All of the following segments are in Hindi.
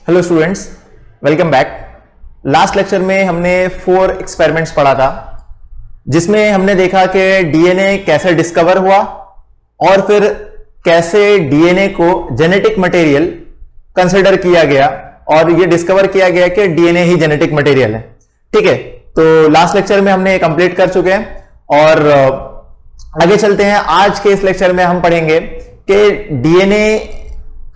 Hello students, welcome back. Last lecture में हमने 4 एक्सपेरिमेंट्स पढ़ा था, जिसमें हमने देखा कि डीएनए कैसे डिस्कवर हुआ और फिर कैसे डीएनए को जेनेटिक मटेरियल कंसिडर किया गया और ये डिस्कवर किया गया कि डीएनए ही जेनेटिक मटेरियल है। ठीक है, तो लास्ट लेक्चर में हमने कंप्लीट कर चुके हैं और आगे चलते हैं। आज के इस लेक्चर में हम पढ़ेंगे कि डीएनए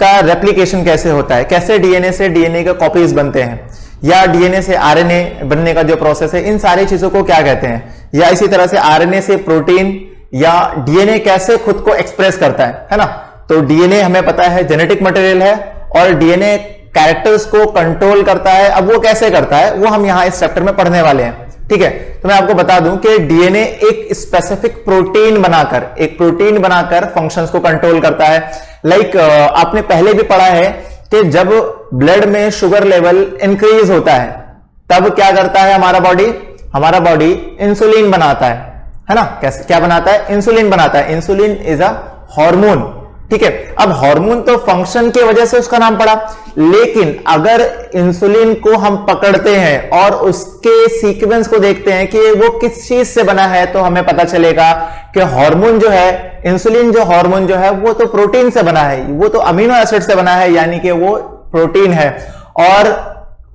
का रेप्लिकेशन कैसे होता है, कैसे डीएनए से डीएनए के कॉपीज बनते हैं, या डीएनए से आरएनए बनने का जो प्रोसेस है, इन सारी चीजों को क्या कहते हैं, या इसी तरह से आरएनए से प्रोटीन या डीएनए कैसे खुद को एक्सप्रेस करता है ना। तो डीएनए हमें पता है जेनेटिक मटेरियल है और डीएनए कैरेक्टर्स को कंट्रोल करता है। अब वो कैसे करता है वो हम यहां इस चैप्टर में पढ़ने वाले हैं। ठीक है, तो मैं आपको बता दूं कि डीएनए एक स्पेसिफिक प्रोटीन बनाकर फंक्शंस को कंट्रोल करता है। लाइक आपने पहले भी पढ़ा है कि जब ब्लड में शुगर लेवल इंक्रीज होता है तब क्या करता है हमारा बॉडी इंसुलिन बनाता है ना। कैसे क्या बनाता है? इंसुलिन बनाता है। Insulin is a hormone. ठीक है, अब हार्मोन तो फंक्शन की वजह से उसका नाम पड़ा, लेकिन अगर इंसुलिन को हम पकड़ते हैं और उसके सीक्वेंस को देखते हैं कि वो किस चीज से बना है, तो हमें पता चलेगा कि हार्मोन जो है, इंसुलिन जो हार्मोन जो है, वो तो प्रोटीन से बना है, वो तो अमीनो एसिड से बना है, यानी कि वो प्रोटीन है। और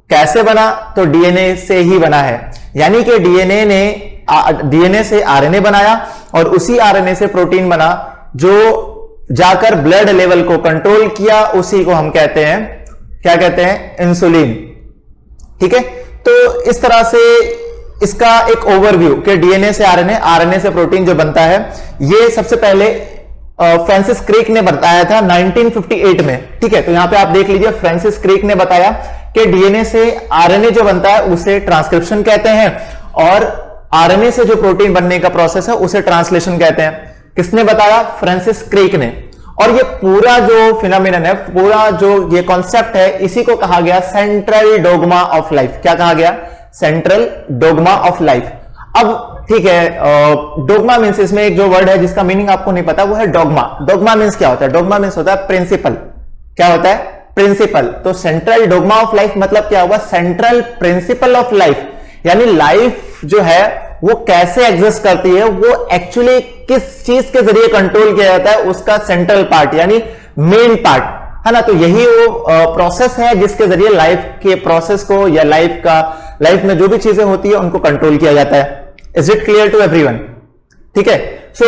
कैसे बना? तो डीएनए से ही बना है, यानी कि डीएनए से आरएनए बनाया और उसी आरएनए से प्रोटीन बना जो जाकर ब्लड लेवल को कंट्रोल किया। उसी को हम कहते हैं, क्या कहते हैं? इंसुलिन। ठीक है, तो इस तरह से इसका एक ओवरव्यू कि डीएनए से आरएनए, आरएनए से प्रोटीन जो बनता है, ये सबसे पहले फ्रांसिस क्रिक ने बताया था 1958 में। ठीक है, तो यहां पे आप देख लीजिए, फ्रांसिस क्रिक ने बताया कि डीएनए से आरएनए जो बनता है उसे ट्रांसक्रिप्शन कहते हैं और आरएनए से जो प्रोटीन बनने का प्रोसेस है उसे ट्रांसलेशन कहते हैं। किसने बताया? फ्रांसिस क्रिक ने। और ये पूरा जो फिनोमिनन है, पूरा जो ये कॉन्सेप्ट है, इसी को कहा गया सेंट्रल डोगमा ऑफ लाइफ। क्या कहा गया? Central dogma of life. अब ठीक है, डोगमा मीन्स, इसमें एक जो वर्ड है जिसका मीनिंग आपको नहीं पता, वो है डोगमा। डोगमा मीन्स क्या होता है? डोगमा मीन्स होता है प्रिंसिपल। क्या होता है? प्रिंसिपल। तो सेंट्रल डोगमा ऑफ लाइफ मतलब क्या हुआ? सेंट्रल प्रिंसिपल ऑफ लाइफ, यानी लाइफ जो है वो कैसे एग्जिस्ट करती है, वो एक्चुअली किस चीज के जरिए कंट्रोल किया जाता है, उसका सेंट्रल पार्ट यानी मेन पार्ट है ना। तो यही वो प्रोसेस है जिसके जरिए लाइफ के प्रोसेस को या लाइफ में जो भी चीजें होती है उनको कंट्रोल किया जाता है। Is it clear to everyone? ठीक है, सो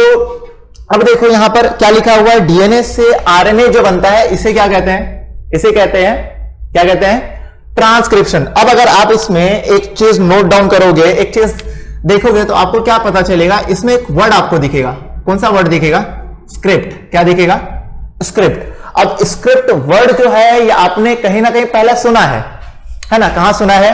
अब देखो यहां पर क्या लिखा हुआ है, डीएनए से आरएनए जो बनता है इसे क्या कहते हैं? इसे कहते हैं, क्या कहते हैं? ट्रांसक्रिप्शन। अब अगर आप इसमें एक चीज नोट डाउन करोगे, एक चीज देखोगे, तो आपको क्या पता चलेगा, इसमें एक वर्ड आपको दिखेगा। कौन सा वर्ड दिखेगा? स्क्रिप्ट। क्या दिखेगा? स्क्रिप्ट। अब स्क्रिप्ट वर्ड जो है ये आपने कहीं ना कहीं पहले सुना है ना। कहां सुना है?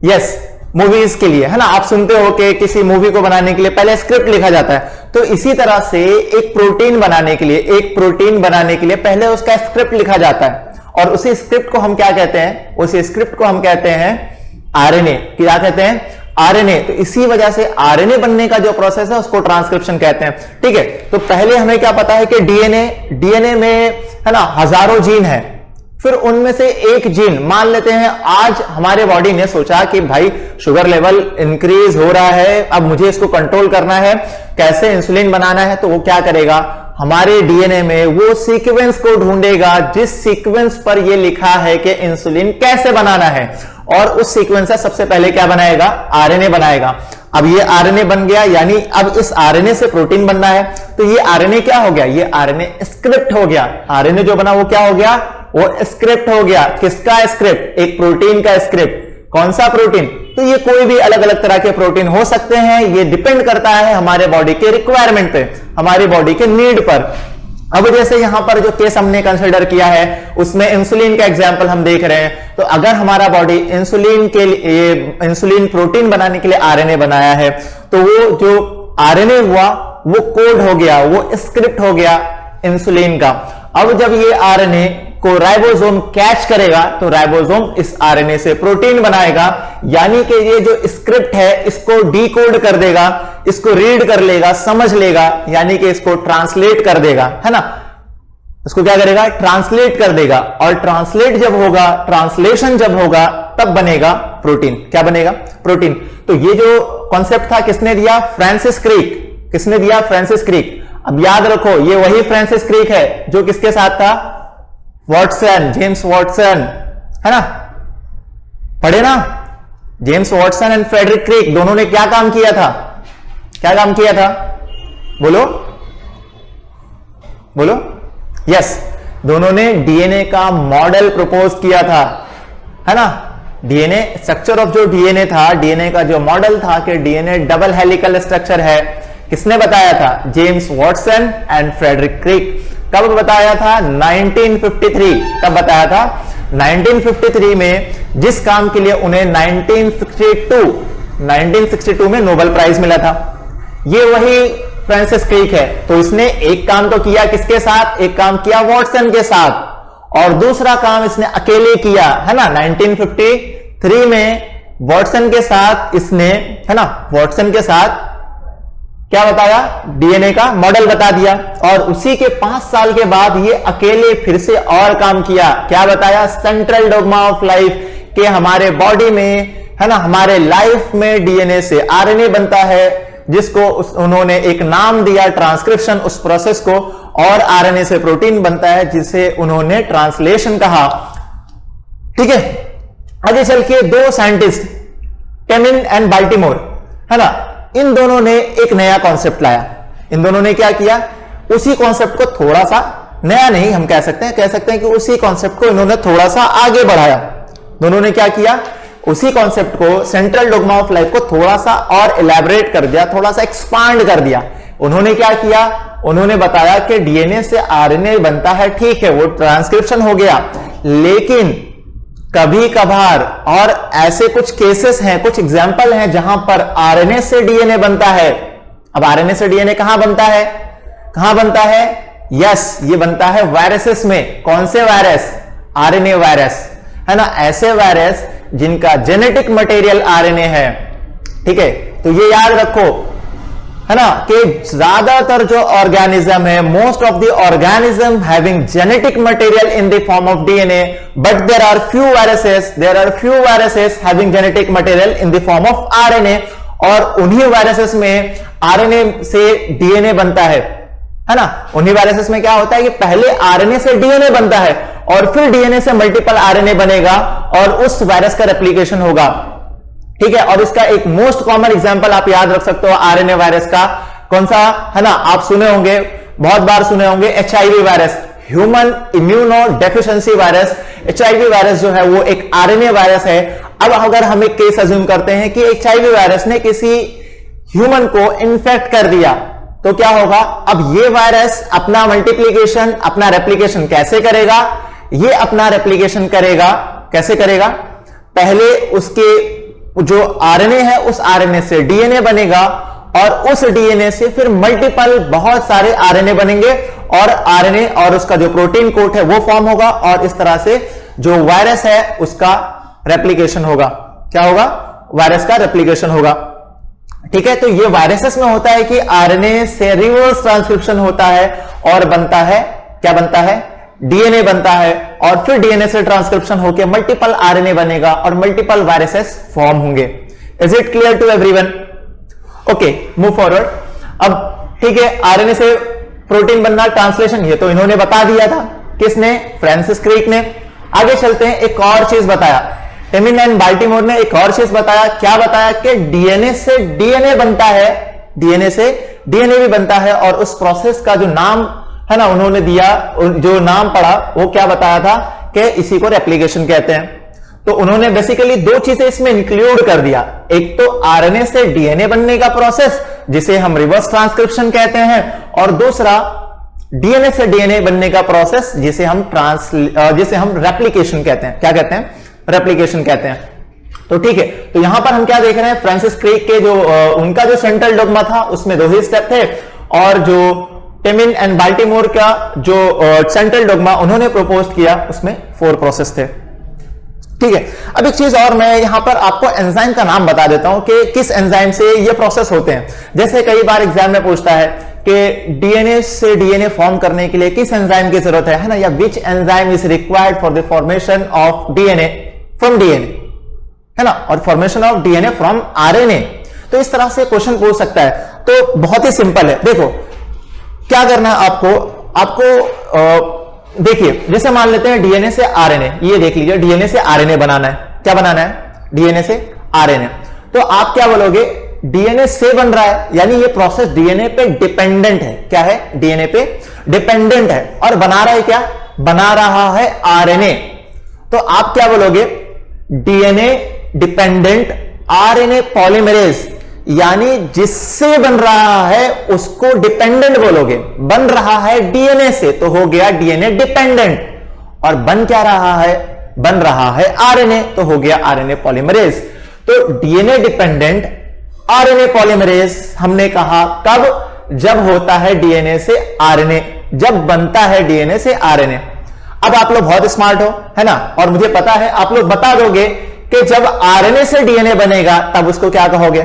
यस, मूवीज के लिए, है ना। आप सुनते हो कि किसी मूवी को बनाने के लिए पहले स्क्रिप्ट लिखा जाता है। तो इसी तरह से एक प्रोटीन बनाने के लिए पहले उसका स्क्रिप्ट लिखा जाता है और उसी स्क्रिप्ट को हम क्या कहते हैं? उसी स्क्रिप्ट को हम कहते हैं आरएनए। क्या कहते हैं? आरएनए। तो इसी वजह से आरएनए बनने का जो प्रोसेस है उसको ट्रांसक्रिप्शन कहते हैं। ठीक है, तो पहले हमें क्या पता है कि डीएनए में, है ना, हजारों जीन है। फिर उनमें से एक जीन, मान लेते हैं आज हमारे बॉडी ने सोचा कि भाई शुगर लेवल इंक्रीज हो रहा है, अब मुझे इसको कंट्रोल करना है, कैसे इंसुलिन बनाना है। तो वो क्या करेगा? हमारे डीएनए में वो सीक्वेंस को ढूंढेगा जिस सीक्वेंस पर ये लिखा है कि इंसुलिन कैसे बनाना है, और उस सीक्वेंस से सबसे पहले क्या बनाएगा? आरएनए बनाएगा। अब ये आरएनए बन गया, यानी अब इस आरएनए से प्रोटीन बनना है। तो ये आरएनए क्या हो गया? ये आरएनए स्क्रिप्ट हो गया। आरएनए जो बना वो क्या हो गया? वो स्क्रिप्ट हो गया। किसका स्क्रिप्ट? एक प्रोटीन का स्क्रिप्ट। कौन सा प्रोटीन? तो ये कोई भी अलग अलग तरह के प्रोटीन हो सकते हैं, ये डिपेंड करता है हमारे बॉडी के रिक्वायरमेंट पे, हमारी बॉडी के नीड पर। अब जैसे यहां पर जो केस हमने कंसिडर किया है उसमें इंसुलिन का एग्जांपल हम देख रहे हैं। तो अगर हमारा बॉडी इंसुलिन प्रोटीन बनाने के लिए आरएनए बनाया है, तो वो जो आरएनए हुआ वो कोड हो गया, वो स्क्रिप्ट हो गया इंसुलिन का। अब जब ये आरएनए को राइबोसोम कैच करेगा तो राइबोसोम इस आरएनए से प्रोटीन बनाएगा, यानी कि ये जो स्क्रिप्ट है इसको डीकोड कर देगा, इसको रीड कर लेगा, समझ लेगा, यानी कि इसको ट्रांसलेट कर देगा, है ना। उसको क्या करेगा, ट्रांसलेट कर देगा, और ट्रांसलेट जब होगा, ट्रांसलेशन जब होगा, तब बनेगा प्रोटीन। क्या बनेगा, प्रोटीन। तो ये जो कॉन्सेप्ट था किसने दिया, फ्रांसिस क्रिक। किसने दिया, फ्रांसिस क्रिक। अब याद रखो ये वही फ्रांसिस क्रिक है जो किसके साथ था, वॉटसन, जेम्स वॉटसन, है ना, पढ़े ना, जेम्स वॉटसन एंड फ्रेडरिक क्रिक, दोनों ने क्या काम किया था, क्या काम किया था, बोलो बोलो, यस, दोनों ने डीएनए का मॉडल प्रपोज किया था, है ना। डीएनए स्ट्रक्चर ऑफ जो डीएनए था, डीएनए का जो मॉडल था कि डीएनए डबल हेलिकल स्ट्रक्चर है, किसने बताया था, जेम्स वॉटसन एंड फ्रेडरिक क्रिक। कब बताया था, 1953। कब बताया था, 1953 में, जिस काम के लिए उन्हें 1962 में नोबेल प्राइज मिला था। ये वही फ्रांसिस क्रिक है। तो इसने एक काम तो किया किसके साथ, एक काम किया वॉटसन के साथ, और दूसरा काम इसने अकेले किया, है ना। 1953 में वॉटसन के साथ इसने, है ना, वॉटसन के साथ क्या बताया, डीएनए का मॉडल बता दिया, और उसी के 5 साल के बाद ये अकेले फिर से और काम किया। क्या बताया, सेंट्रल डोग्मा ऑफ लाइफ, के हमारे बॉडी में, है ना, हमारे लाइफ में डीएनए से आरएनए बनता है, जिसको उन्होंने एक नाम दिया ट्रांसक्रिप्शन उस प्रोसेस को, और आरएनए से प्रोटीन बनता है जिसे उन्होंने ट्रांसलेशन कहा। ठीक है, आगे चल के दो साइंटिस्ट, टेमिन एंड बाल्टीमोर, है ना, इन दोनों ने एक नया कॉन्सेप्ट लाया। इन दोनों ने क्या किया, उसी कॉन्सेप्ट को थोड़ा सा, नया नहीं हम कह सकते हैं कि उसी कॉन्सेप्ट को इन्होंने थोड़ा सा आगे बढ़ाया। दोनों ने क्या किया, उसी कॉन्सेप्ट को, सेंट्रल डोग्मा ऑफ लाइफ को थोड़ा सा और इलैबोरेट कर दिया, थोड़ा सा एक्सपांड कर दिया। उन्होंने क्या किया, उन्होंने बताया कि डीएनए से आरएनए बनता है, ठीक है, वो ट्रांसक्रिप्शन हो गया, लेकिन कभी कभार, और ऐसे कुछ केसेस हैं, कुछ एग्जाम्पल हैं जहां पर आरएनए से डीएनए बनता है। अब आरएनए से डीएनए कहां बनता है, कहां बनता है, यस, ये बनता है वायरसेस में। कौन से वायरस, आरएनए वायरस, है ना, ऐसे वायरस जिनका जेनेटिक मटेरियल आरएनए है। ठीक है, तो ये याद रखो, है ना, कि ज्यादातर जो ऑर्गेनिज्म है, most of the organism having genetic material in the form of DNA, but there are few viruses having genetic material in the form of RNA, और उन्हीं वायरसेस में आरएनए से डीएनए बनता है ना। उन्हीं वायरसेस में क्या होता है कि पहले आरएनए से डीएनए बनता है, और फिर डीएनए से मल्टीपल आरएनए बनेगा, और उस वायरस का रेप्लिकेशन होगा। ठीक है, और इसका एक मोस्ट कॉमन एग्जांपल आप याद रख सकते हो आरएनए वायरस का, कौन सा, है ना, आप सुने होंगे, बहुत बार सुने होंगे, HIV virus, human immuno deficiency virus. HIV virus जो है वो एक आरएनए वायरस है। अब अगर हम एक केस अज्यूम करते हैं कि एचआईवी वायरस ने किसी ह्यूमन को इन्फेक्ट कर दिया, तो क्या होगा, अब ये वायरस अपना मल्टीप्लीकेशन, अपना रेप्लिकेशन कैसे करेगा, ये अपना रेप्लिकेशन करेगा, कैसे करेगा, पहले उसके जो आरएनए है उस आरएनए से डीएनए बनेगा, और उस डीएनए से फिर मल्टीपल बहुत सारे आरएनए बनेंगे, और आरएनए और उसका जो प्रोटीन कोट है वो फॉर्म होगा, और इस तरह से जो वायरस है उसका रेप्लिकेशन होगा। क्या होगा, वायरस का रेप्लिकेशन होगा। ठीक है, तो ये वायरसेस में होता है कि आरएनए से रिवर्स ट्रांसक्रिप्शन होता है, और बनता है, क्या बनता है, डीएनए बनता है, और फिर डीएनए से ट्रांसक्रिप्शन होकर मल्टीपल आरएनए बनेगा, और मल्टीपल वायरसेस फॉर्म होंगे। Is it clear to everyone? Okay, move forward. अब ठीक है, आरएनए से प्रोटीन बनना, ट्रांसलेशन, ये तो इन्होंने बता दिया था, किसने, फ्रांसिस क्रिक ने। आगे चलते हैं, एक और चीज बताया, टेमिन एंड बाल्टीमोर ने एक और चीज बताया। क्या बताया, कि डीएनए से डीएनए बनता है, डीएनए से डीएनए भी बनता है, और उस प्रोसेस का जो नाम है ना उन्होंने दिया, जो नाम पड़ा, वो क्या बताया था कि इसी को रेप्लिकेशन कहते हैं। तो उन्होंने बेसिकली दो चीजें इसमें इंक्लूड कर दिया, एक तो आरएनए से डीएनए बनने का प्रोसेस जिसे हम रिवर्स ट्रांसक्रिप्शन कहते हैं, और दूसरा डीएनए से डीएनए बनने का प्रोसेस जिसे हम रेप्लिकेशन कहते हैं। क्या कहते हैं, रेप्लिकेशन कहते हैं। तो ठीक है, तो यहां पर हम क्या देख रहे हैं, फ्रांसिस क्रिक के जो उनका जो सेंट्रल डोग्मा था उसमें 2 ही स्टेप थे, और जो टेमिन एंड बाल्टीमोर का जो सेंट्रल डोग्मा उन्होंने प्रपोज किया उसमें 4 प्रोसेस थे। ठीक है, अब एक चीज और, मैं यहां पर आपको एंजाइम का नाम बता देता हूं कि किस एंजाइम से ये प्रोसेस होते हैं। जैसे कई बार एग्जाम में पूछता है कि डीएनए से डीएनए फॉर्म करने के लिए किस एंजाइम की जरूरत है ना, या विच enzyme is required for the formation of DNA from DNA, है ना, और formation of DNA from RNA. तो इस तरह से क्वेश्चन पूछ सकता है। तो बहुत ही सिंपल है, देखो क्या करना है आपको देखिए, जैसे मान लेते हैं डीएनए से आरएनए, ये देख लीजिए डीएनए से आरएनए बनाना है। क्या बनाना है? डीएनए से आरएनए। तो आप क्या बोलोगे? डीएनए से बन रहा है, यानी ये प्रोसेस डीएनए पे डिपेंडेंट है। क्या है? डीएनए पे डिपेंडेंट है। और बना रहा है क्या? बना रहा है आरएनए। तो आप क्या बोलोगे? डीएनए डिपेंडेंट आरएनए पॉलीमरेज, यानी जिससे बन रहा है उसको डिपेंडेंट बोलोगे। बन रहा है डीएनए से तो हो गया डीएनए डिपेंडेंट, और बन क्या रहा है? बन रहा है आरएनए तो हो गया आरएनए पॉलीमरेज। तो डीएनए डिपेंडेंट आरएनए पॉलीमरेज हमने कहा कब? जब होता है डीएनए से आरएनए, जब बनता है डीएनए से आरएनए। अब आप लोग बहुत स्मार्ट हो, है ना, और मुझे पता है आप लोग बता दोगे कि जब आरएनए से डीएनए बनेगा तब उसको क्या कहोगे?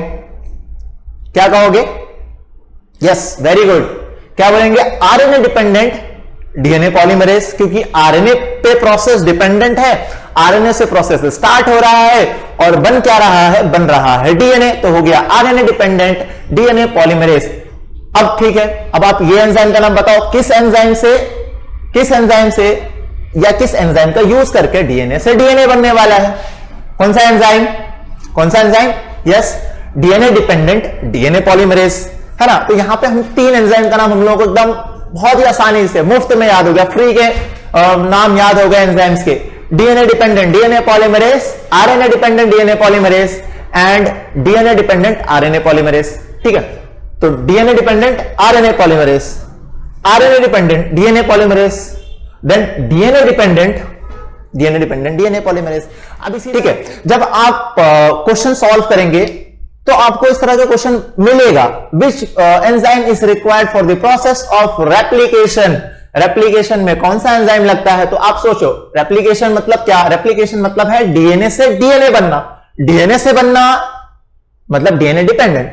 क्या कहोगे? Yes, very good. क्या बोलेंगे? आरएनए डिपेंडेंट डीएनए पॉलीमरेज, क्योंकि आरएनए पे प्रोसेस डिपेंडेंट है, आरएनए से प्रोसेस स्टार्ट हो रहा है और बन क्या रहा है? बन रहा है डीएनए, तो हो गया आरएनए डिपेंडेंट डीएनए पॉलीमरेज। अब ठीक है, अब आप ये एंजाइम का नाम बताओ, किस एंजाइम से या किस एंजाइम का यूज करके डीएनए से डीएनए बनने वाला है? कौन सा एंजाइम? कौन सा enzyme? Yes, DNA dependent DNA polymerase, है ना। तो यहां पे हम 3 एंजाइम का नाम हम लोगों को एकदम बहुत ही आसानी से मुफ्त में याद हो गया, फ्री के नाम याद हो गए एंजाइम्स के। DNA dependent DNA polymerase, RNA dependent DNA polymerase and DNA dependent RNA polymerase. ठीक है, तो DNA dependent RNA polymerase, RNA dependent DNA polymerase, then DNA dependent DNA polymerase. अब इसी, ठीक है, जब आप क्वेश्चन सॉल्व करेंगे तो आपको इस तरह का क्वेश्चन मिलेगा, विच enzyme is required for the process of replication. Replication में कौन सा एंजाइम लगता है? तो आप सोचो, रेप्लिकेशन मतलब क्या? रेप्लिकेशन मतलब है डीएनए से डीएनए बनना। डीएनए से बनना मतलब डीएनए डिपेंडेंट,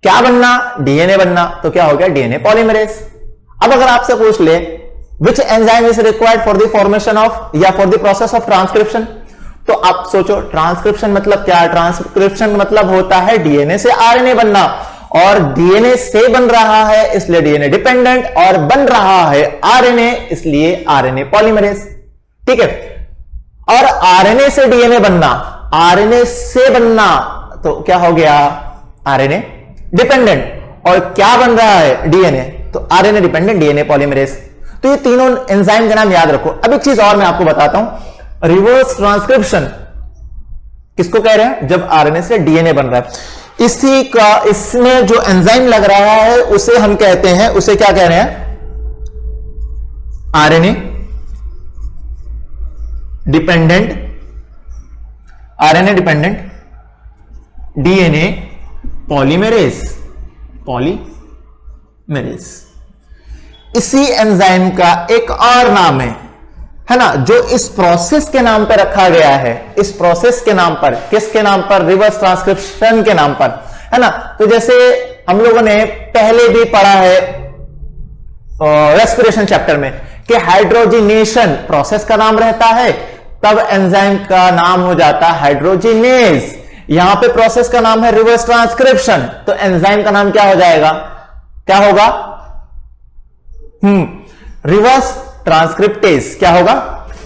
क्या बनना? डीएनए बनना, तो क्या हो गया? DNA polymerase. अब अगर आपसे पूछ ले which enzyme is required for the formation of या for the process of transcription, तो आप सोचो ट्रांसक्रिप्शन मतलब क्या? ट्रांसक्रिप्शन मतलब होता है डीएनए से आरएनए बनना, और डीएनए से बन रहा है इसलिए डीएनए डिपेंडेंट, और बन रहा है आरएनए इसलिए आरएनए पॉलीमरेज। ठीक है, और आरएनए से डीएनए बनना, आरएनए से बनना तो क्या हो गया? आरएनए डिपेंडेंट, और क्या बन रहा है? डीएनए, तो आरएनए डिपेंडेंट डीएनए पॉलीमरेज। तो ये तीनों एंजाइम के नाम याद रखो। अब एक चीज और मैं आपको बताता हूं, रिवर्स ट्रांसक्रिप्शन किसको कह रहे हैं? जब आरएनए से डीएनए बन रहा है, इसी का इसमें जो एंजाइम लग रहा है उसे हम कहते हैं, उसे क्या कह रहे हैं? RNA dependent DNA polymerase. इसी एंजाइम का एक और नाम है ना, जो इस प्रोसेस के नाम पर रखा गया है, इस प्रोसेस के नाम पर, किसके नाम पर? रिवर्स ट्रांसक्रिप्शन के नाम पर, है ना। तो जैसे हम लोगों ने पहले भी पढ़ा है रेस्पिरेशन चैप्टर में कि हाइड्रोजिनेशन प्रोसेस का नाम रहता है, तब एंजाइम का नाम हो जाता है हाइड्रोजिनेज। यहां पे प्रोसेस का नाम है रिवर्स ट्रांसक्रिप्शन, तो एंजाइम का नाम क्या हो जाएगा? क्या होगा? Reverse transcriptase. क्या होगा?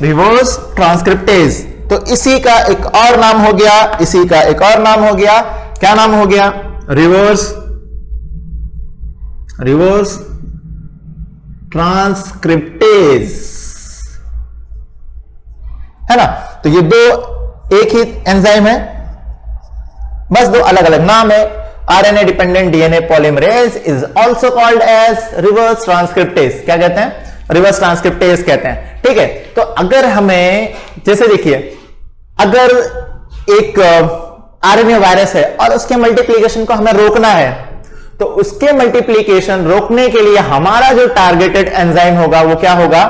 Reverse transcriptase. तो इसी का एक और नाम हो गया, इसी का एक और नाम हो गया, क्या नाम हो गया? रिवर्स ट्रांसक्रिप्टेज, है ना। तो ये दो एक ही एंजाइम है, बस दो अलग अलग नाम है। RNA dependent DNA polymerase is also called as reverse transcriptase. क्या कहते हैं? रिवर्स ट्रांसक्रिप्टेज कहते हैं। ठीक है, तो अगर हमें, जैसे देखिए, अगर एक आरएनए वायरस है और उसके मल्टीप्लीकेशन को हमें रोकना है, तो उसके मल्टीप्लीकेशन रोकने के लिए हमारा जो टारगेटेड एंजाइम होगा वो क्या होगा?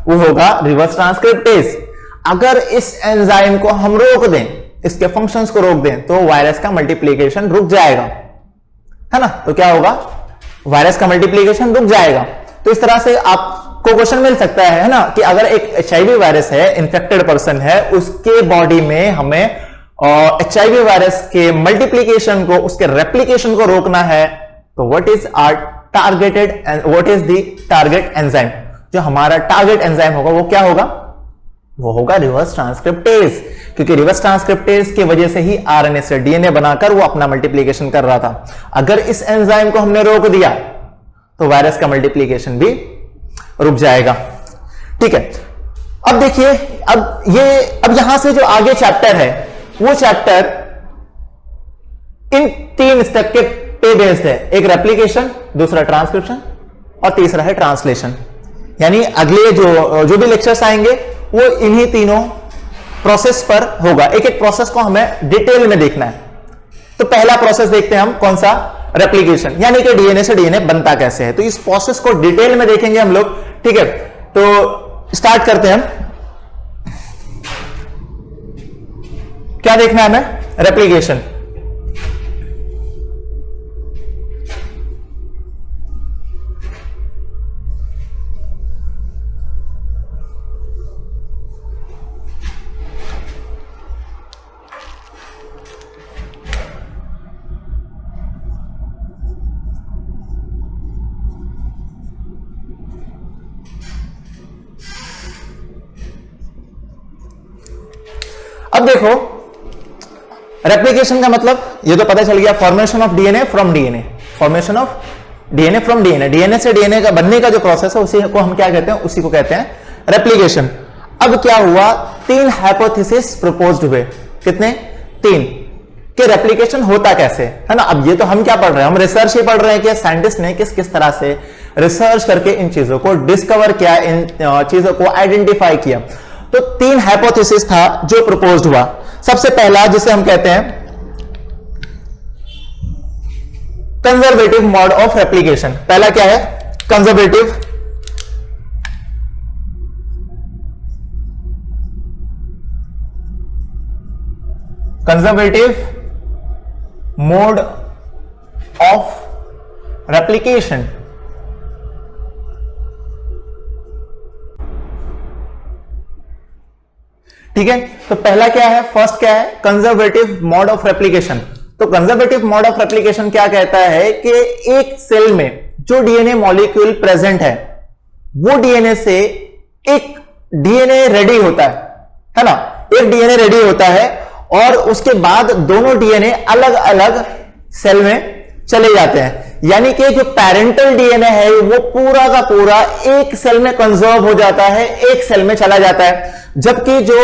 वो होगा रिवर्स ट्रांसक्रिप्टेज। अगर इस एंजाइम को हम रोक दें, इसके फंक्शंस को रोक दें, तो वायरस का मल्टीप्लीकेशन रुक जाएगा, है ना। तो क्या होगा? वायरस का मल्टीप्लीकेशन रुक जाएगा। तो इस तरह से आपको क्वेश्चन मिल सकता है ना, कि अगर एक HIV वायरस है, इन्फेक्टेड पर्सन है, उसके बॉडी में हमें HIV वायरस के मल्टीप्लीकेशन को, उसके रेप्लीकेशन को रोकना है, तो what is our targeted, what is the target enzyme? जो हमारा टारगेट एंजाइम होगा वो क्या होगा? वो होगा रिवर्स ट्रांसक्रिप्टेज, क्योंकि रिवर्स ट्रांसक्रिप्टेज की वजह से ही RNA से DNA बनाकर वो अपना मल्टीप्लीकेशन कर रहा था। अगर इस एंजाइम को हमने रोक दिया तो वायरस का मल्टीप्लीकेशन भी रुक जाएगा। ठीक है, अब देखिए, अब यहां से जो आगे चैप्टर है वो चैप्टर इन 3 स्टेप के पे बेस्ड है। एक रेप्लिकेशन, दूसरा ट्रांसक्रिप्शन और तीसरा है ट्रांसलेशन। यानी अगले जो भी लेक्चर्स आएंगे वो इन्हीं तीनों प्रोसेस पर होगा। एक एक प्रोसेस को हमें डिटेल में देखना है। तो पहला प्रोसेस देखते हैं हम, कौन सा? रेप्लिकेशन, यानी कि DNA से DNA बनता कैसे है। तो इस प्रोसेस को डिटेल में देखेंगे हम लोग। ठीक है, तो स्टार्ट करते हैं हम। क्या देखना है हमें? रेप्लिकेशन। अब देखो, रेप्लिकेशन का मतलब ये तो पता चल गया, formation of DNA from DNA, formation of DNA from DNA, DNA से DNA का बनने का जो प्रोसेस है उसी को हम क्या कहते हैं? उसी को कहते हैं रेप्लिकेशन। अब क्या हुआ? 3 हाइपोथेसिस प्रपोज्ड हुए। कितने? 3 कि रेप्लिकेशन होता कैसे है ना। अब ये तो हम क्या पढ़ रहे हैं? हम रिसर्च ही पढ़ रहे हैं कि साइंटिस्ट ने किस किस तरह से रिसर्च करके इन चीजों को डिस्कवर किया, इन चीजों को आइडेंटिफाई किया। तो 3 हाइपोथेसिस था जो प्रपोज्ड हुआ। सबसे पहला, जिसे हम कहते हैं कंजर्वेटिव मोड ऑफ रेप्लिकेशन। पहला क्या है? Conservative mode of replication. ठीक है, तो पहला क्या है? फर्स्ट क्या है? Conservative mode of replication. तो कंजर्वेटिव मोड ऑफ रेप्लिकेशन क्या कहता है कि एक सेल में जो DNA मॉलिक्यूल प्रेजेंट है वो DNA से एक DNA रेडी होता है ना, एक DNA रेडी होता है और उसके बाद दोनों DNA अलग अलग सेल में चले जाते हैं। यानी कि जो पेरेंटल DNA है वो पूरा का पूरा एक सेल में कंजर्व हो जाता है, एक सेल में चला जाता है, जबकि जो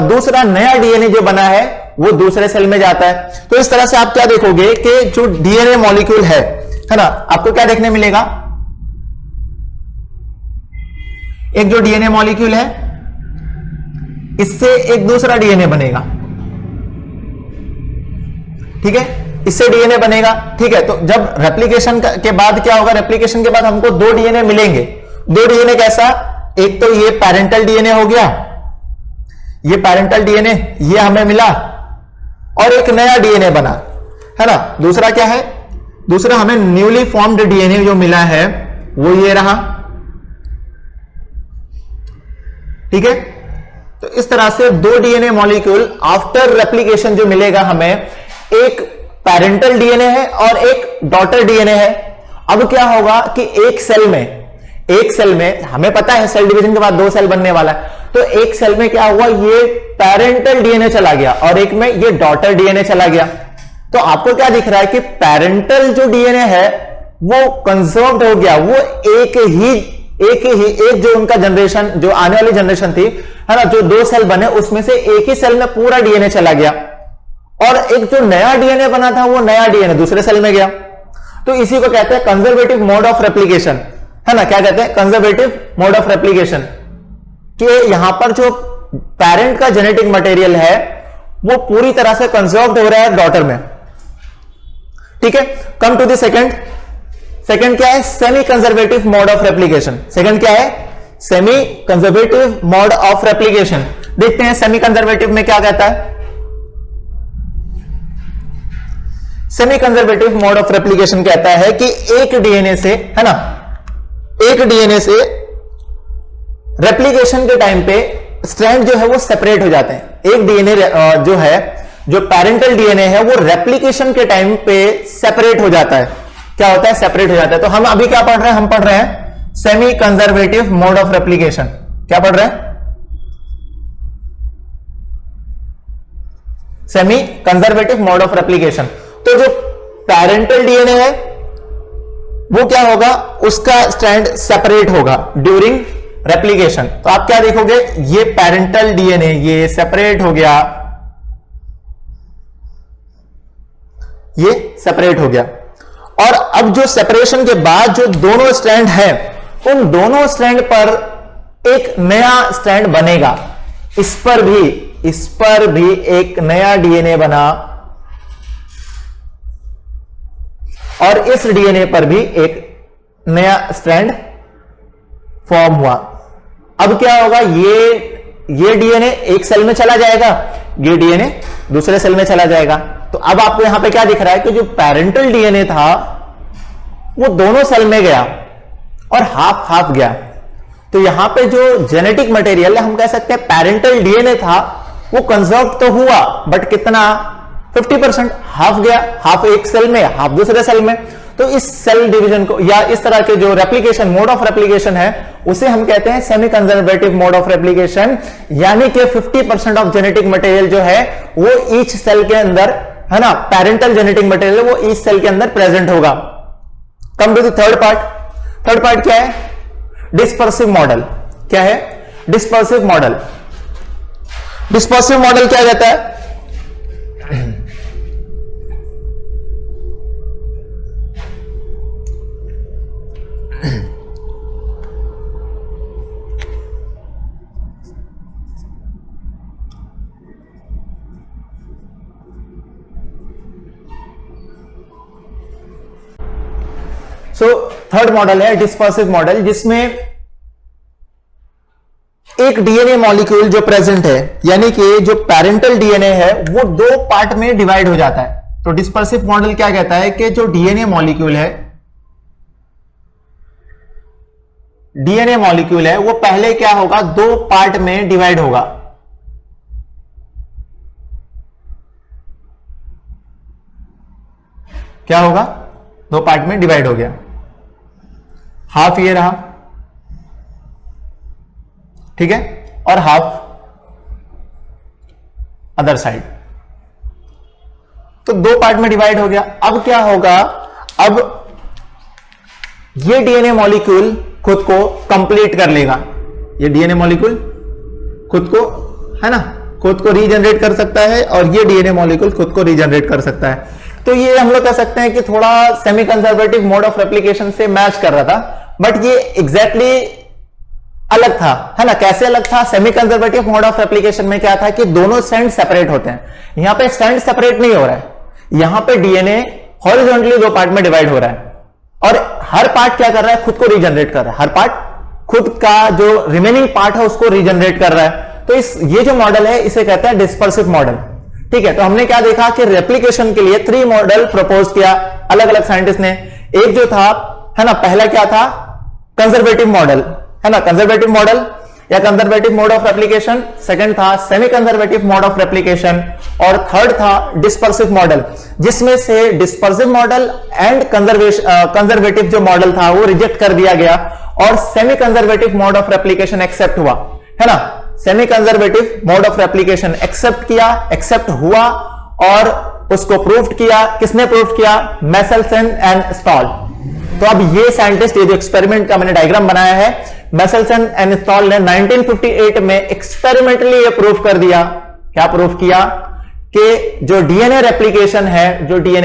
दूसरा नया DNA जो बना है वो दूसरे सेल में जाता है। तो इस तरह से आप क्या देखोगे कि जो DNA मॉलिक्यूल है ना, आपको क्या देखने मिलेगा? एक जो DNA मॉलिक्यूल है इससे एक दूसरा DNA बनेगा। ठीक है, इससे DNA बनेगा। ठीक है, तो जब रेप्लिकेशन के बाद क्या होगा? रेप्लिकेशन के बाद हमको 2 DNA मिलेंगे। 2 DNA कैसा? एक तो ये पेरेंटल DNA हो गया, ये पेरेंटल DNA ये हमें मिला, और एक नया DNA बना है ना। दूसरा क्या है? दूसरा हमें न्यूली फॉर्म्ड DNA जो मिला है वो ये रहा। ठीक है, तो इस तरह से 2 DNA मॉलिक्यूल आफ्टर रेप्लिकेशन जो मिलेगा हमें, एक पेरेंटल DNA है और एक डॉटर DNA है। अब क्या होगा कि एक सेल में हमें पता है सेल डिवीजन के बाद 2 सेल बनने वाला है, तो एक सेल में क्या हुआ? ये पेरेंटल DNA चला गया और एक में ये डॉटर DNA चला गया। तो आपको क्या दिख रहा है कि पेरेंटल जो DNA है वो कंजर्व्ड हो गया, वो एक जो उनका जनरेशन, जो आने वाली जनरेशन थी है ना, जो 2 सेल बने उसमें से एक ही सेल में पूरा DNA चला गया, और एक जो नया DNA बना था वो नया DNA दूसरे सेल में गया। तो इसी को कहते हैं कंजर्वेटिव मोड ऑफ रेप्लिकेशन, है ना। क्या कहते हैं? कंजर्वेटिव मोड ऑफ रेप्लिकेशन, कि यहां पर जो पेरेंट का जेनेटिक मटेरियल है वो पूरी तरह से कंजर्व्ड हो रहा है डॉटर में। ठीक है, कम टू द सेकंड क्या है? Semi conservative mode of replication. Second क्या है? Semi conservative mode of replication. देखते हैं सेमी कंजर्वेटिव में क्या कहता है। Semi conservative mode of replication कहता है कि एक डीएनए से, है ना, एक डीएनए से रेप्लिकेशन के टाइम पे स्ट्रैंड जो है वो सेपरेट हो जाते हैं। एक डीएनए जो है, जो पेरेंटल डीएनए है, वो रेप्लिकेशन के टाइम पे सेपरेट हो जाता है। क्या होता है? सेपरेट हो जाता है। तो हम अभी क्या पढ़ रहे हैं? हम पढ़ रहे हैं semi conservative mode of replication. क्या पढ़ रहे हैं? Semi conservative mode of replication. तो जो पेरेंटल डीएनए है वो क्या होगा? उसका स्ट्रैंड सेपरेट होगा ड्यूरिंग रेप्लिकेशन। तो आप क्या देखोगे? ये पेरेंटल डीएनए ये सेपरेट हो गया, ये सेपरेट हो गया। और अब जो सेपरेशन के बाद जो दोनों स्ट्रैंड हैं, उन दोनों स्ट्रैंड पर एक नया स्ट्रैंड बनेगा। इस पर भी एक नया डीएनए बना और इस डीएनए पर भी एक नया स्ट्रैंड फॉर्म हुआ। अब क्या होगा? ये डीएनए एक सेल में चला जाएगा, ये डीएनए दूसरे सेल में चला जाएगा। तो अब आपको यहां पे क्या दिख रहा है कि जो पेरेंटल डीएनए था वो दोनों सेल में गया और हाफ हाफ गया। तो यहां पे जो जेनेटिक मटेरियल है, हम कह सकते हैं पेरेंटल डीएनए था वो कंजर्व तो हुआ, बट कितना? 50%। हाफ गया, हाफ एक सेल में, हाफ दूसरे सेल में। तो इस सेल डिवीजन को या इस तरह के जो रेप्लिकेशन मोड ऑफ रेप्लिकेशन है उसे हम कहते हैं semi conservative mode of replication. यानी कि 50% ऑफ जेनेटिक मटेरियल जो है वो ईच सेल के अंदर, है ना, पेरेंटल जेनेटिक मटेरियल वो ईच सेल के अंदर प्रेजेंट होगा। Come to the third part. Third part क्या है? Dispersive model. क्या है? Dispersive model. डिस्पर्सिव मॉडल क्या कहता है? थर्ड मॉडल है डिस्पर्सिव मॉडल, जिसमें एक डीएनए मॉलिक्यूल जो प्रेजेंट है, यानी कि जो पेरेंटल डीएनए है वो दो पार्ट में डिवाइड हो जाता है। तो डिस्पर्सिव मॉडल क्या कहता है कि जो डीएनए मॉलिक्यूल है, डीएनए मॉलिक्यूल है वो पहले क्या होगा? दो पार्ट में डिवाइड होगा। क्या होगा? दो पार्ट में डिवाइड हो गया। हाफ ये रहा, ठीक है, और हाफ अदर साइड। तो दो पार्ट में डिवाइड हो गया। अब क्या होगा? अब ये डीएनए मॉलिक्यूल खुद को कंप्लीट कर लेगा। ये डीएनए मॉलिक्यूल खुद को, है ना, खुद को रीजनरेट कर सकता है और ये डीएनए मॉलिक्यूल खुद को रीजनरेट कर सकता है। तो ये हम लोग कह सकते हैं कि थोड़ा semi conservative mode of replication से मैच कर रहा था, बट ये एग्जैक्टली अलग था, है ना। कैसे अलग था? Semi conservative mode of replication में क्या था कि दोनों स्ट्रैंड सेपरेट होते हैं। यहां पे स्ट्रैंड सेपरेट नहीं हो रहा है, यहां पे डीएनए हॉरिजॉन्टली दो पार्ट में डिवाइड हो रहा है और हर पार्ट क्या कर रहा है? खुद को रीजनरेट कर रहा है। हर पार्ट खुद का जो रिमेनिंग पार्ट है उसको रीजनरेट कर रहा है। तो ये जो मॉडल है इसे कहते हैं डिस्पर्सिव मॉडल। ठीक है, तो हमने क्या देखा कि रेप्लिकेशन के लिए 3 मॉडल प्रपोज किया अलग अलग साइंटिस्ट ने। एक जो था, है ना, पहला क्या था? कंजर्वेटिव मॉडल, है ना, कंजर्वेटिव मॉडल या conservative mode of replication. Second था semi conservative mode of replication और थर्ड था डिस्पर्सिव मॉडल, जिसमें से डिस्पर्सिव मॉडल एंड कंजर्वेटिव जो मॉडल था वो रिजेक्ट कर दिया गया और semi conservative mode of replication accept हुआ, है ना। Semi conservative mode of replication accept हुआ और उसको प्रूव किया। किसने प्रूव किया? Meselson and Stahl. तो अब ये साइंटिस्ट, ये जो एक्सपेरिमेंट का मैंने डायग्राम बनाया है, मेसेल्सन एंड स्टॉल ने 1958 में एक्सपेरिमेंटली ये प्रूव कर दिया। क्या प्रूव किया? कि जो डीएनए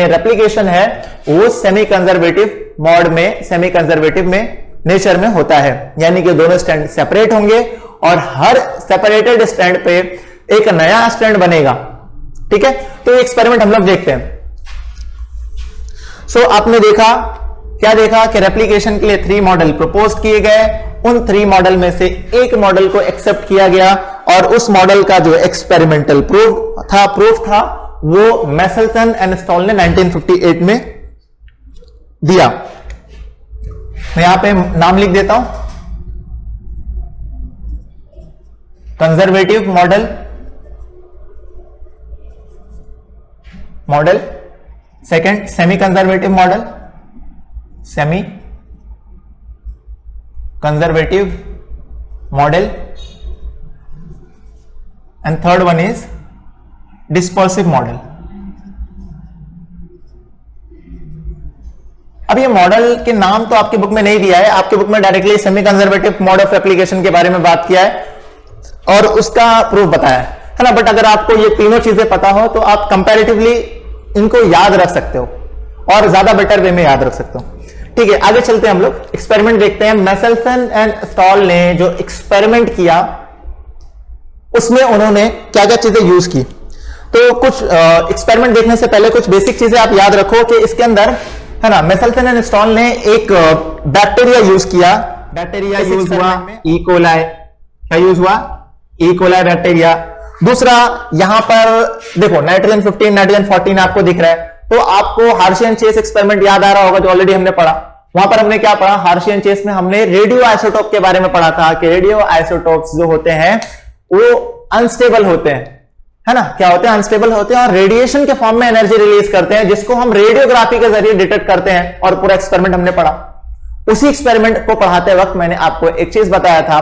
रेप्लिकेशन है वो सेमी कंजर्वेटिव मोड में, सेमी कंजर्वेटिव में नेचर में होता है, यानी कि दोनों स्ट्रैंड सेपरेट होंगे और हर सेपरेटेड स्ट्रैंड पे एक नया स्ट्रैंड बनेगा। ठीक है, तो एक्सपेरिमेंट हम लोग देखते हैं। आपने देखा, क्या देखा कि रेप्लिकेशन के लिए 3 मॉडल प्रपोज किए गए। उन 3 मॉडल में से एक मॉडल को एक्सेप्ट किया गया और उस मॉडल का जो एक्सपेरिमेंटल प्रूफ था वो मैसेल्सन एंड स्टॉल ने 1958 में दिया। मैं यहां पे नाम लिख देता हूं, conservative model, second semi conservative model, semi conservative model, and third one is dispersive model. अब ये मॉडल के नाम तो आपकी बुक में नहीं दिया है, आपकी बुक में directly semi conservative mode of application के बारे में बात किया है और उसका प्रूफ बताया है ना। बट अगर आपको ये तीनों चीजें पता हो तो आप कंपैरेटिवली इनको याद रख सकते हो और ज्यादा बेटर वे में याद रख सकते हो। ठीक है, आगे चलते हैं, हम लोग एक्सपेरिमेंट देखते हैं। मैसेल्सन एंड स्टॉल ने जो एक्सपेरिमेंट किया उसमें उन्होंने क्या क्या चीजें यूज की। तो कुछ एक्सपेरिमेंट देखने से पहले कुछ बेसिक चीजें आप याद रखो कि इसके अंदर, है ना, मैसेल्सन एंड स्टॉल ने एक बैक्टीरिया यूज किया। बैक्टीरिया यूज हुआ ई कोलाई, क्या यूज हुआ? E coli bacteria. दूसरा यहां पर देखो नाइट्रोजन 15, नाइट्रोजन 14 आपको दिख रहा है, तो आपको हार्शी एंड चेस एक्सपेरिमेंट याद आ रहा होगा जो ऑलरेडी हमने पढ़ा। वहां पर हमने क्या पढ़ा? हार्शी एंड चेस में हमने रेडियो आइसोटोप के बारे में पढ़ा था कि रेडियो आइसोटोप्स जो होते हैं वो अनस्टेबल होते हैं, है ना, क्या होते हैं? अनस्टेबल होते हैं और रेडिएशन के फॉर्म में एनर्जी रिलीज करते हैं, जिसको हम रेडियोग्राफी के जरिए डिटेक्ट करते हैं। और पूरा एक्सपेरिमेंट हमने पढ़ा। उसी एक्सपेरिमेंट को पढ़ाते वक्त मैंने आपको एक चीज बताया था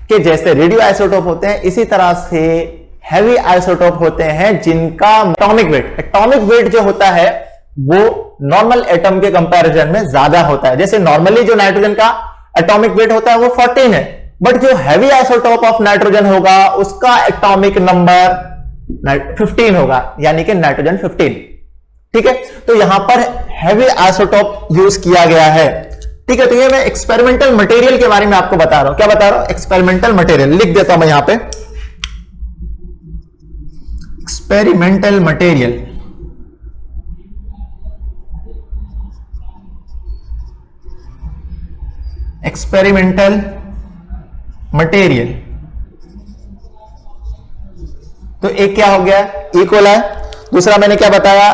कि जैसे रेडियो आइसोटोप होते हैं, इसी तरह से हैवी आइसोटोप होते हैं जिनका एटॉमिक वेट जो होता है वो नॉर्मल एटम के कंपैरिजन में ज्यादा होता है। जैसे नॉर्मली जो नाइट्रोजन का एटॉमिक वेट होता है वो 14 है, बट जो हैवी आइसोटोप ऑफ नाइट्रोजन होगा उसका एटॉमिक नंबर 15 होगा, यानी कि नाइट्रोजन 15। ठीक है, तो यहां पर हैवी आइसोटोप यूज किया गया है। ठीक है, तो ये मैं एक्सपेरिमेंटल मटेरियल के बारे में आपको बता रहा हूं। क्या बता रहा हूं? एक्सपेरिमेंटल मटेरियल लिख देता हूं मैं यहां पे, एक्सपेरिमेंटल मटेरियल। एक्सपेरिमेंटल मटेरियल, तो एक क्या हो गया? E coli. दूसरा मैंने क्या बताया?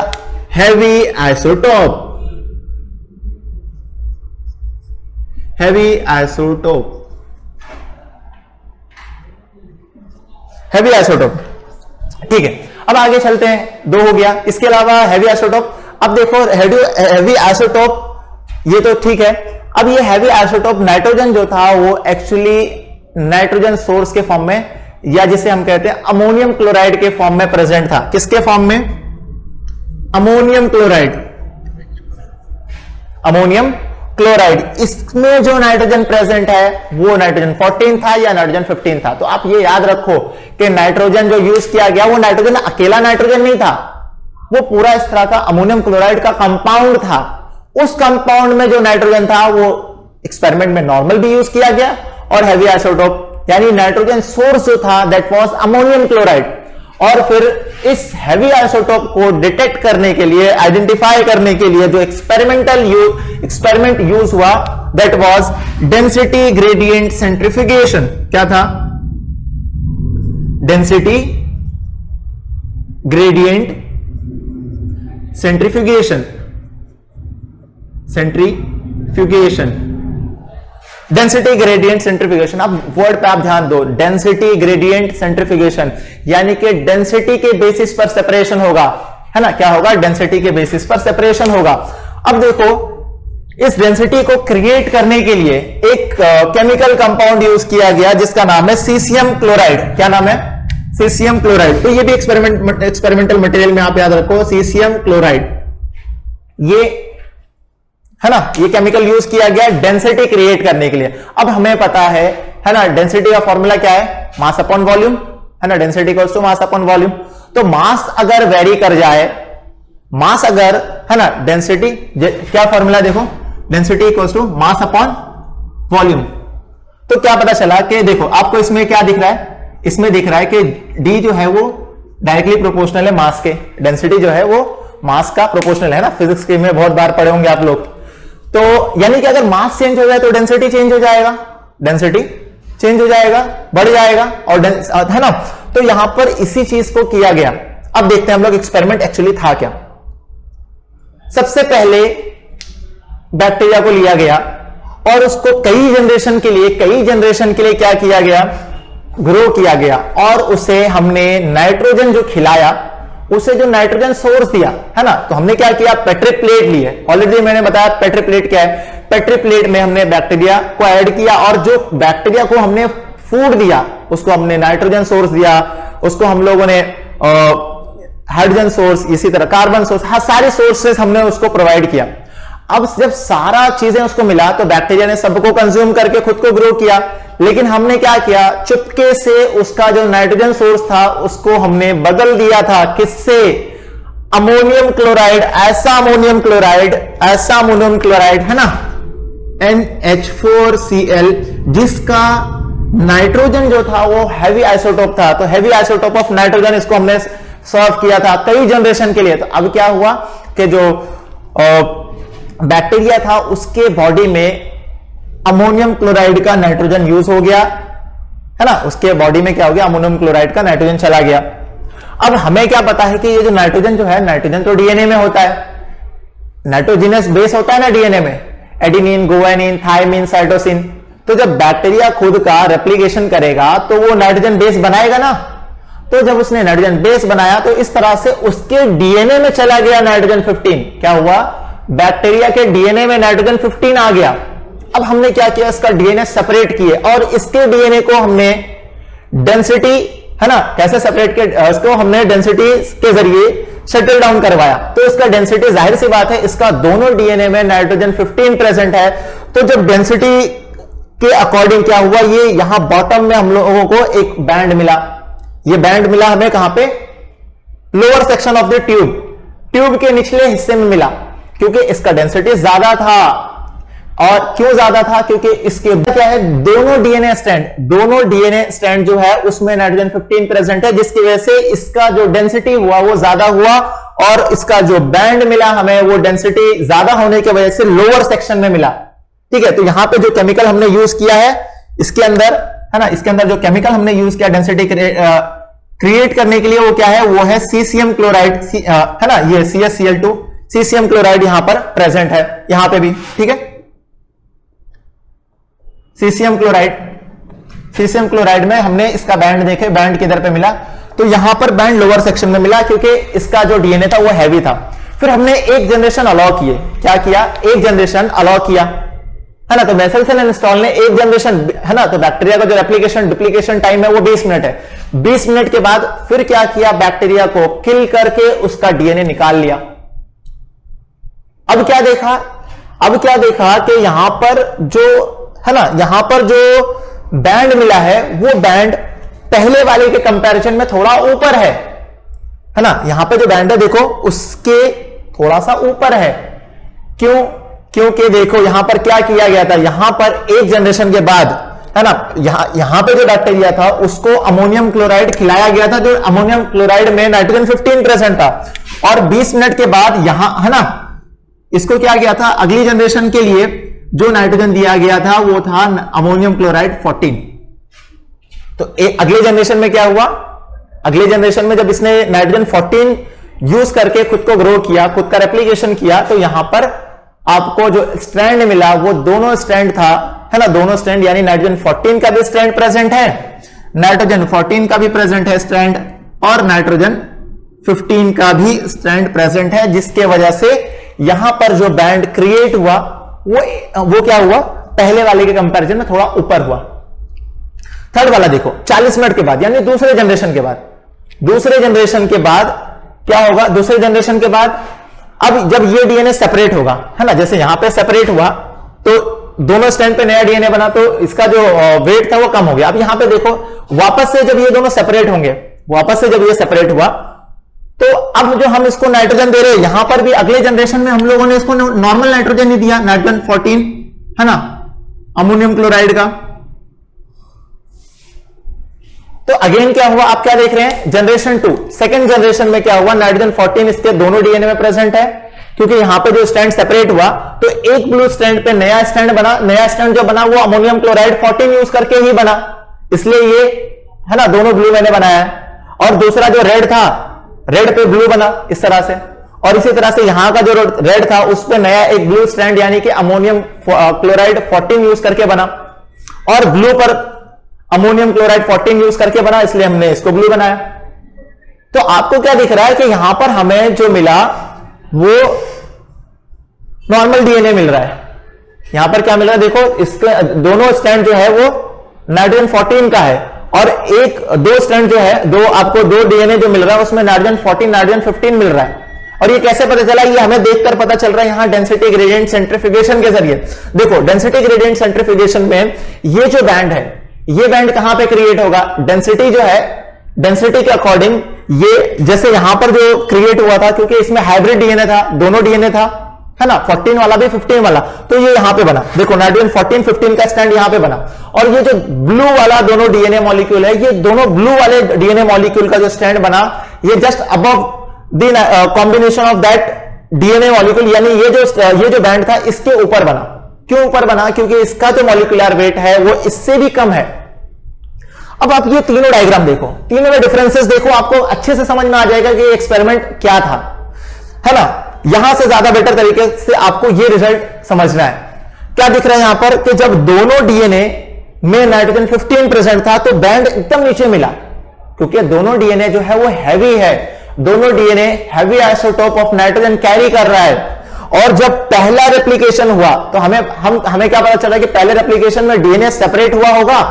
Heavy isotope, heavy isotope, heavy isotope. ठीक है, अब आगे चलते हैं। 2 हो गया। इसके अलावा हैवी आइसोटोप, अब देखो हैवी आइसोटोप ये तो ठीक है। अब ये हैवी आइसोटोप नाइट्रोजन जो था वो एक्चुअली नाइट्रोजन सोर्स के फॉर्म में, या जिसे हम कहते हैं अमोनियम क्लोराइड के फॉर्म में प्रेजेंट था। किसके फॉर्म में? Ammonium chloride, ammonium chloride. इसमें जो नाइट्रोजन प्रेजेंट है वो नाइट्रोजन 14 था या नाइट्रोजन 15 था। तो आप ये याद रखो कि नाइट्रोजन जो यूज किया गया वो नाइट्रोजन अकेला नाइट्रोजन नहीं था, वो पूरा इस तरह का अमोनियम क्लोराइड का कंपाउंड था। उस कंपाउंड में जो नाइट्रोजन था वो एक्सपेरिमेंट में नॉर्मल भी यूज किया गया और हैवी आइसोटोप यानी नाइट्रोजन सोर्स जो था दैट वाज अमोनियम क्लोराइड। और फिर इस हैवी आइसोटोप को डिटेक्ट करने के लिए, आइडेंटिफाई करने के लिए जो एक्सपेरिमेंट यूज हुआ that was density gradient centrifugation. क्या था? Density gradient centrifugation, density gradient centrifugation. अब वर्ड पे आप ध्यान दो, डेंसिटी ग्रेडियंट सेंट्रीफ्यूगेशन, यानी कि डेंसिटी के बेसिस पर सेपरेशन होगा, है ना। क्या होगा? डेंसिटी के बेसिस पर सेपरेशन होगा। अब देखो, इस डेंसिटी को क्रिएट करने के लिए एक केमिकल कंपाउंड यूज किया गया जिसका नाम है सीसियम क्लोराइड। क्या नाम है? Caesium chloride. तो ये भी एक्सपेरिमेंटल मटेरियल में आप याद रखो, सीसियम क्लोराइड, ये है ना, ये केमिकल यूज किया गया डेंसिटी क्रिएट करने के लिए। अब हमें पता है ना, डेंसिटी का फॉर्मूला क्या है? मास अपॉन वॉल्यूम, है ना। Density equals to mass upon volume. तो मास अगर वेरी कर जाए, मास अगर, है ना, डेंसिटी क्या फॉर्मूला देखो, density equals to mass upon volume. तो क्या पता चला कि देखो आपको इसमें क्या दिख रहा है? इसमें दिख रहा है कि डी जो है वो डायरेक्टली प्रोपोर्शनल है मास के, डेंसिटी जो है वो मास का प्रोपोर्शनल है ना। फिजिक्स के में बहुत बार पढ़े होंगे आप लोग। तो यानी कि अगर मास चेंज हो जाए तो डेंसिटी चेंज हो जाएगा, डेंसिटी चेंज हो जाएगा, बढ़ जाएगा, और है ना। तो यहां पर इसी चीज को किया गया। अब देखते हैं हम लोग एक्सपेरिमेंट एक्चुअली था क्या। सबसे पहले बैक्टीरिया को लिया गया और उसको कई जनरेशन के लिए क्या किया गया, ग्रो किया गया, और उसे हमने नाइट्रोजन जो खिलाया, उसे जो नाइट्रोजन सोर्स दिया है ना, तो हमने क्या किया, पेट्री प्लेट ली है। ऑलरेडी मैंने बताया पेट्री प्लेट क्या है। पेट्री प्लेट में हमने बैक्टीरिया को ऐड किया और जो बैक्टीरिया को हमने फूड दिया, उसको हमने नाइट्रोजन सोर्स दिया, उसको हम लोगों ने हाइड्रोजन सोर्स, इसी तरह कार्बन सोर्स, हाँ सारे सोर्सेस हमने उसको प्रोवाइड किया। अब जब सारा चीजें उसको मिला तो बैक्टीरिया ने सबको कंज्यूम करके खुद को ग्रो किया, लेकिन हमने क्या किया, चुपके से उसका जो नाइट्रोजन सोर्स था उसको हमने बदल दिया था। किससे? Ammonium chloride. ऐसा अमोनियम क्लोराइड है ना, NH4Cl, जिसका नाइट्रोजन जो था वो हैवी आइसोटोप था। तो हैवी आइसोटोप ऑफ नाइट्रोजन इसको हमने सर्व किया था कई जनरेशन के लिए। तो अब क्या हुआ कि जो बैक्टीरिया था उसके बॉडी में अमोनियम क्लोराइड का नाइट्रोजन यूज हो गया है ना, उसके बॉडी में क्या हो गया, अमोनियम क्लोराइड का नाइट्रोजन चला गया। अब हमें क्या पता है कि ये जो नाइट्रोजन जो है, नाइट्रोजन तो डीएनए में होता है, नाइट्रोजिनस बेस होता है ना डीएनए में, एडेनिन, गुआनिन, थायमिन, साइटोसिन। तो जब बैक्टीरिया खुद का रेप्लिकेशन करेगा तो वो नाइट्रोजन बेस बनाएगा ना। तो जब उसने नाइट्रोजन बेस बनाया तो इस तरह से उसके डीएनए में चला गया नाइट्रोजन 15। क्या हुआ, बैक्टीरिया के डीएनए में नाइट्रोजन 15 आ गया। अब हमने क्या किया, इसका डीएनए सेपरेट किए और इसके डीएनए को हमने डेंसिटी है ना, कैसे सेपरेट किया, इसको हमने डेंसिटी के जरिए शटल डाउन करवाया। तो इसका डेंसिटी, जाहिर सी बात है, इसका दोनों डीएनए में नाइट्रोजन 15 प्रेजेंट है। तो जब डेंसिटी के अकॉर्डिंग क्या हुआ, ये यहां बॉटम में हम लोगों को एक बैंड मिला। ये बैंड मिला हमें कहां पे, lower section of the tube के निचले हिस्से में मिला, क्योंकि इसका डेंसिटी ज्यादा था। और क्यों ज्यादा था, क्योंकि इसके क्या है, दोनों डीएनए स्ट्रैंड जो है उसमें नाइट्रोजन 15 प्रेजेंट है, जिसकी वजह से इसका जो डेंसिटी हुआ वो ज्यादा हुआ और इसका जो बैंड मिला हमें वो डेंसिटी ज्यादा होने की वजह से लोअर सेक्शन में मिला। ठीक है, तो यहां पे जो केमिकल हमने यूज किया है इसके अंदर है ना, इसके अंदर जो केमिकल हमने यूज किया डेंसिटी क्रिएट करने के लिए, वो क्या है, वो है सीसियम क्लोराइड है ना, ये CaCl2 सीसियम क्लोराइड यहां पर प्रेजेंट है, यहां पे भी। ठीक है, सीसियम क्लोराइड में हमने इसका बैंड देखे, बैंड किधर पे मिला, तो यहां पर बैंड लोअर सेक्शन में मिला, क्योंकि इसका जो डीएनए था वो हैवी था। फिर हमने एक जनरेशन अलाउ किए, क्या किया, एक जनरेशन अलाउ किया है ना। तो बेसल सेल इंस्टॉल ने एक जनरेशन है ना, तो बैक्टीरिया का जो रेप्लिकेशन डुप्लीकेशन टाइम है वो 20 मिनट है। 20 मिनट के बाद फिर क्या किया, बैक्टीरिया को किल करके उसका डीएनए निकाल लिया। अब क्या देखा कि यहां पर जो है ना, यहां पर जो बैंड मिला है वो बैंड पहले वाले के कंपैरिजन में थोड़ा ऊपर है ना। यहां पे जो बैंड है देखो उसके थोड़ा सा ऊपर है। क्यों, क्योंकि देखो यहां पर क्या किया गया था, यहां पर एक जनरेशन के बाद है ना, यहां पे जो बैक्टीरिया था उसको अमोनियम क्लोराइड खिलाया गया था, जो अमोनियम क्लोराइड में नाइट्रोजन 15 प्रेजेंट था। और 20 मिनट के बाद यहां है ना, इसको क्या किया था, अगली जनरेशन के लिए जो नाइट्रोजन दिया गया था वो था अमोनियम क्लोराइड 14। तो अगले जनरेशन में क्या हुआ, अगले जनरेशन में जब इसने नाइट्रोजन 14 यूज करके खुद को ग्रो किया, खुद का रेप्लिकेशन किया, तो यहां पर आपको जो स्ट्रैंड मिला वो दोनों स्ट्रैंड था है ना, दोनों स्ट्रैंड, यानी नाइट्रोजन 14 का भी स्ट्रैंड प्रेजेंट है, नाइट्रोजन 14 का भी प्रेजेंट है स्ट्रैंड, और नाइट्रोजन 15 का भी स्ट्रैंड प्रेजेंट है, जिसके वजह से यहां पर जो बैंड क्रिएट हुआ वो क्या हुआ, पहले वाले के कंपैरिजन में थोड़ा ऊपर हुआ। थर्ड वाला देखो, 40 मिनट के बाद, यानी दूसरे जनरेशन के बाद क्या होगा, दूसरे जनरेशन के बाद अब जब ये डीएनए सेपरेट होगा है ना, जैसे यहां पे सेपरेट हुआ तो दोनों स्ट्रैंड पे नया डीएनए बना, तो इसका जो वेट था वो कम हो गया। अब यहां पे देखो वापस से जब ये दोनों सेपरेट होंगे, वापस से जब ये सेपरेट हुआ, तो अब जो हम इसको नाइट्रोजन दे रहे हैं, यहां पर भी अगले जनरेशन में हम लोगों ने इसको नॉर्मल नाइट्रोजन नहीं दिया, नाइट्रोजन 14 है ना, अमोनियम क्लोराइड का। तो अगेन क्या हुआ, आप क्या देख रहे हैं, जनरेशन 2, सेकेंड जनरेशन में क्या हुआ, नाइट्रोजन 14 इसके दोनों डीएनए में प्रेजेंट है, क्योंकि यहां पे जो स्ट्रैंड सेपरेट हुआ तो एक ब्लू स्ट्रैंड पे नया स्ट्रैंड बना, नया स्ट्रैंड जो बना वो अमोनियम क्लोराइड 14 यूज करके ही बना, इसलिए ये है ना दोनों ब्लू मैंने बनाया है। और दूसरा जो रेड था रेड पे ब्लू बना इस तरह से, और इसी तरह से यहां का जो रेड था उस पे नया एक ब्लू स्ट्रैंड यानी कि अमोनियम क्लोराइड 14 यूज करके बना, और ब्लू पर अमोनियम क्लोराइड 14 यूज करके बना, इसलिए हमने इसको ब्लू बनाया। तो आपको क्या दिख रहा है कि यहां पर हमें जो मिला वो नॉर्मल डीएनए मिल रहा है। यहां पर क्या मिल रहा है, देखो इसके दोनों स्ट्रैंड जो है वो नाइट्रोजन 14 का है, और दो स्ट्रैंड जो है, आपको दो डीएनए जो मिल रहा है उसमें नाइट्रोजन 14 नाइट्रोजन 15 मिल रहा है। और ये कैसे पता चला, ये हमें देखकर पता चल रहा है यहां डेंसिटी ग्रेडियंट सेंट्रीफ्यूगेशन के जरिए। देखो डेंसिटी ग्रेडियंट सेंट्रीफ्यूगेशन में ये जो बैंड है, ये बैंड कहां पे क्रिएट होगा, डेंसिटी जो है, डेंसिटी के अकॉर्डिंग ये जैसे यहां पर जो क्रिएट हुआ था, क्योंकि इसमें हाइब्रिड डीएनए था, दोनों डीएनए था, है ना, 14 वाला भी 15 वाला, तो ये यहां पे बना। देखो नाइट्रोजन 14 15 का स्टैंड यहां पे बना, और ये जो ब्लू वाला दोनों डीएनए मॉलिक्यूल है, ये दोनों ब्लू वाले डीएनए मॉलिक्यूल का जो स्टैंड बना, ये just above the combination of that DNA molecule, यानी ये जो बैंड था इसके ऊपर बना। क्यों ऊपर बना, क्योंकि इसका जो मॉलिक्यूलर वेट है वो इससे भी कम है। अब आप ये तीनों डायग्राम देखो, तीनों में डिफरेंसेस देखो, आपको अच्छे से समझ में आ जाएगा कि एक्सपेरिमेंट क्या था, है ना। यहां से ज्यादा बेटर तरीके से आपको ये रिजल्ट समझना है। क्या दिख रहा है यहां पर कि जब दोनों डीएनए में नाइट्रोजन 15 प्रेजेंट था तो बैंड एकदम नीचे मिला, क्योंकि दोनों डीएनए जो है वो हैवी है, दोनों DNA heavy isotope of nitrogen carry कर रहा है। और जब पहला रेप्लिकेशन हुआ तो हमें क्या पता चला कि पहले रेप्लिकेशन में डीएनए सेपरेट हुआ होगा,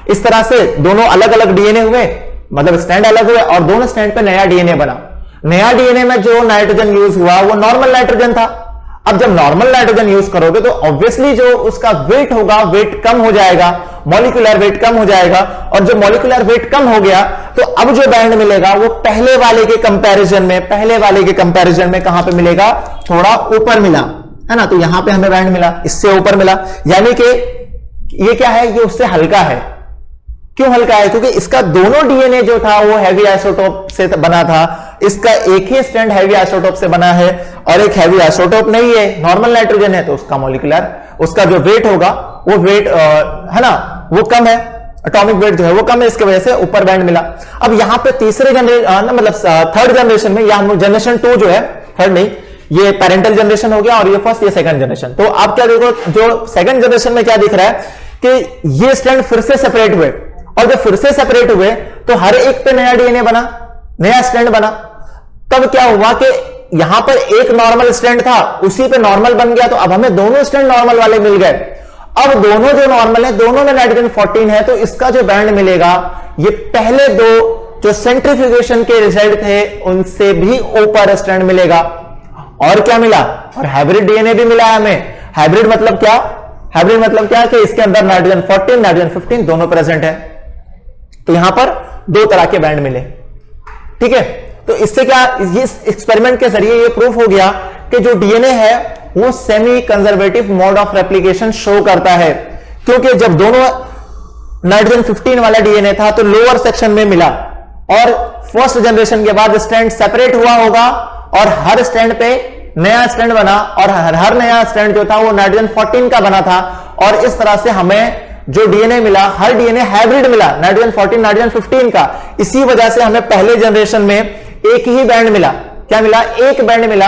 इस तरह से दोनों अलग अलग डीएनए हुए, मतलब स्टैंड अलग हुए, और दोनों स्टैंड पे नया डीएनए बना। नया डीएनए में जो नाइट्रोजन यूज हुआ वो नॉर्मल नाइट्रोजन था। अब जब नॉर्मल नाइट्रोजन यूज करोगे तो ऑब्वियसली जो उसका वेट होगा, वेट कम हो जाएगा, मॉलिक्यूलर वेट कम हो जाएगा, और जब मॉलिक्यूलर वेट कम हो गया तो अब जो बैंड मिलेगा वो पहले वाले के कंपैरिजन में कहां पे मिलेगा, थोड़ा ऊपर मिला, है ना। तो यहां पे हमें बैंड मिला, इससे ऊपर मिला, यानी कि ये क्या है, ये उससे हल्का है। क्यों हल्का है, क्योंकि इसका दोनों डीएनए जो था वो हैवी आइसोटोप से बना था, इसका एक ही स्ट्रैंड हैवी आइसोटोप से बना है, और एक हैवी आइसोटोप नहीं है, नॉर्मल नाइट्रोजन है, तो उसका मॉलिक्यूलर, उसका जो वेट होगा वो वेट है ना, वो कम है, एटॉमिक वेट जो है वो कम है, इसकी वजह से ऊपर बैंड मिला। अब यहां पे तीसरे जनरेशन मतलब थर्ड जनरेशन में, या जनरेशन 2 जो है, थर्ड नहीं, ये पेरेंटल जनरेशन हो गया, और ये फर्स्ट, ये सेकंड जनरेशन। तो आप क्या देखो, जो सेकंड जनरेशन में क्या दिख रहा है कि ये स्ट्रैंड फिर से सेपरेट हुए, और जब फिर से सेपरेट हुए तो हर एक पे नया डीएनए बना, नया स्ट्रैंड बना। तब क्या हुआ कि यहां पर एक नॉर्मल स्ट्रैंड था, उसी पे नॉर्मल बन गया, तो अब हमें दोनों स्ट्रैंड नॉर्मल वाले मिल गए। अब दोनों जो नॉर्मल है, दोनों में नाइट्रोजन 14 है, तो इसका जो बैंड मिलेगा ये पहले दो जो सेंट्रीफ्यूगेशन के रिजल्ट थे उनसे भी ऊपर स्ट्रैंड मिलेगा। और क्या मिला, और हाइब्रिड डीएनए भी मिला है हमें। हाइब्रिड मतलब क्या, हाइब्रिड मतलब क्या कि इसके अंदर नाइट्रोजन 14 नाइट्रोजन 15 दोनों प्रेजेंट है। तो यहां पर दो तरह के बैंड मिले, ठीक है। तो इससे क्या, इस एक्सपेरिमेंट के जरिए ये प्रूफ हो गया कि जो डीएनए है वो semi conservative mode of replication show करता है, क्योंकि जब दोनों नाइट्रोजन 15 वाला डीएनए था तो लोअर सेक्शन में मिला, और फर्स्ट जनरेशन के बाद स्ट्रैंड सेपरेट हुआ होगा, और हर स्ट्रैंड पे नया स्ट्रैंड बना, और हर नया स्ट्रैंड जो था वो नाइट्रोजन 14 का बना था। और इस तरह से हमें जो डीएनए मिला, हर डीएनए हाइब्रिड मिला, नाइट्रोजन 14 नाइट्रोजन 15 का। इसी वजह से हमें पहले जनरेशन में एक ही बैंड मिला। क्या मिला, एक बैंड मिला,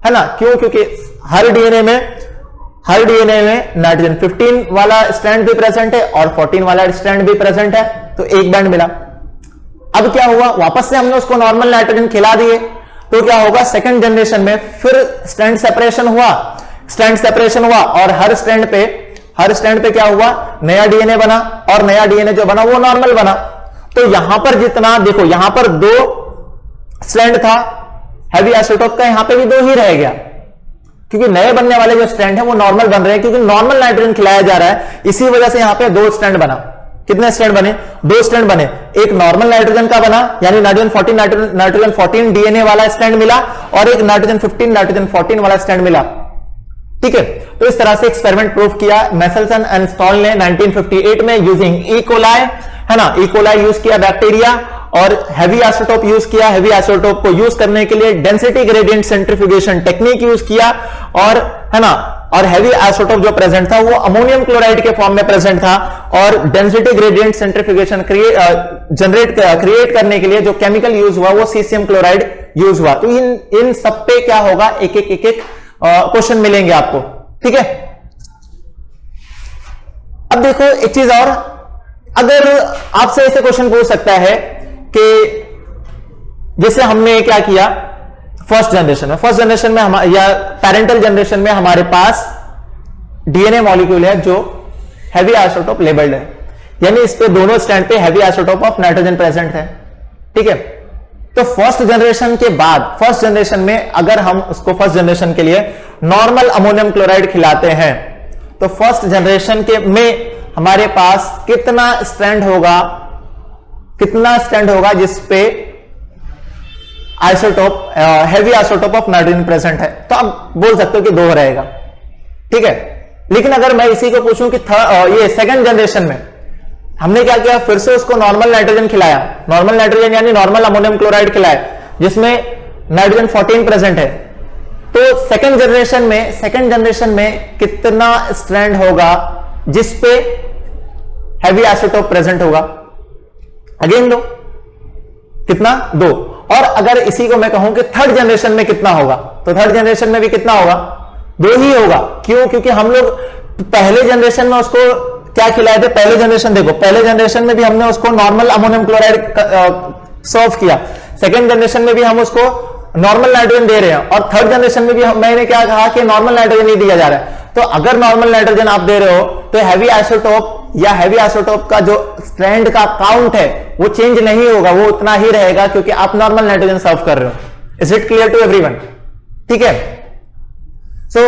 है ना। क्यों, क्योंकि हर डीएनए में नाइट्रोजन 15 वाला स्ट्रैंड भी प्रेजेंट है और 14 वाला स्ट्रैंड भी प्रेजेंट है, तो एक बैंड मिला। अब क्या हुआ, वापस से हमने उसको नॉर्मल नाइट्रोजन खिला दिए, तो क्या होगा, सेकंड जनरेशन में फिर स्ट्रैंड सेपरेशन हुआ, और हर स्ट्रैंड पे क्या हुआ, नया डीएनए बना, और नया डीएनए जो बना वो नॉर्मल बना। तो यहां पर जितना देखो, यहां पर दो स्ट्रैंड था हैवी आइसोटोप का, यहां पे भी दो ही रह गया, क्योंकि नए बनने वाले जो स्ट्रैंड है वो नॉर्मल बन रहे हैं, क्योंकि नॉर्मल नाइट्रोजन खिलाया जा रहा है। इसी वजह से यहां पे दो स्ट्रैंड बना। कितने स्ट्रैंड बने, दो स्ट्रैंड बने। एक नॉर्मल नाइट्रोजन का बना, यानी नाइट्रोजन 14 डीएनए वाला स्ट्रैंड मिला, और एक नाइट्रोजन 14 वाला स्ट्रैंड मिला, ठीक है। तो इस तरह से एक्सपेरिमेंट प्रूफ किया मेसेल्सन एंड स्टॉल ने 1958 में यूजिंग ई कोलाई, है ना। ई कोलाई यूज किया बैक्टीरिया, और हैवी आइसोटोप यूज किया। हैवी आइसोटोप को यूज करने के लिए density gradient centrifugation technique use किया, और है ना, और हैवी आइसोटोप जो प्रेजेंट था वो अमोनियम क्लोराइड के फॉर्म में प्रेजेंट था, और डेंसिटी ग्रेडियंट सेंट्रीफ्यूगेशन क्रिएट करने के लिए जो केमिकल यूज हुआ वो सीसियम क्लोराइड यूज हुआ। तो इन सब पे क्या होगा, एक एक क्वेश्चन मिलेंगे आपको, ठीक है। अब देखो एक चीज और, अगर आपसे ऐसे क्वेश्चन पूछ सकता है कि जैसे हमने क्या किया फर्स्ट जनरेशन में या पैरेंटल जनरेशन में हमारे पास डीएनए मॉलिक्यूल है जो हैवी आइसोटोप लेबल्ड है, यानी इस पे दोनों स्टैंड पे heavy isotope of nitrogen present है, ठीक है। तो फर्स्ट जनरेशन के बाद, फर्स्ट जनरेशन में अगर हम उसको फर्स्ट जनरेशन के लिए नॉर्मल अमोनियम क्लोराइड खिलाते हैं, तो फर्स्ट जनरेशन के में हमारे पास कितना स्ट्रैंड होगा जिसपे isotope heavy isotope of nitrogen present है। तो आप बोल सकते हो कि 2 रहेगा, ठीक है। लेकिन अगर मैं इसी को पूछूं कि ये सेकंड जनरेशन में हमने क्या किया, फिर से उसको नॉर्मल नाइट्रोजन खिलाया, नॉर्मल नाइट्रोजन यानी नॉर्मल अमोनियम क्लोराइड खिलाया जिसमें नाइट्रोजन 14 प्रेजेंट है। तो सेकंड जनरेशन में कितना स्ट्रैंड होगा जिसपे हैवी आइसोटोप प्रेजेंट होगा? अगेन 2, कितना? 2। और अगर इसी को मैं कहूं कि थर्ड जनरेशन में कितना होगा, तो थर्ड जनरेशन में भी कितना होगा? 2 ही होगा। क्यों? क्योंकि हम लोग पहले जनरेशन में उसको क्या खिलाए थे? पहले जनरेशन देखो, पहले जनरेशन में भी हमने उसको नॉर्मल अमोनियम क्लोराइड सर्व किया, सेकेंड जनरेशन में भी हम उसको नॉर्मल नाइट्रोजन दे रहे हैं, और थर्ड जनरेशन में भी मैंने क्या कहा कि नॉर्मल नाइट्रोजन नहीं दिया जा रहा है। तो अगर नॉर्मल नाइट्रोजन आप दे रहे हो तो हैवी आइसोटोप का जो स्ट्रैंड का काउंट है वो चेंज नहीं होगा, वो उतना ही रहेगा क्योंकि आप नॉर्मल नाइट्रोजन सर्व कर रहे हो। Is it clear to everyone? ठीक है। सो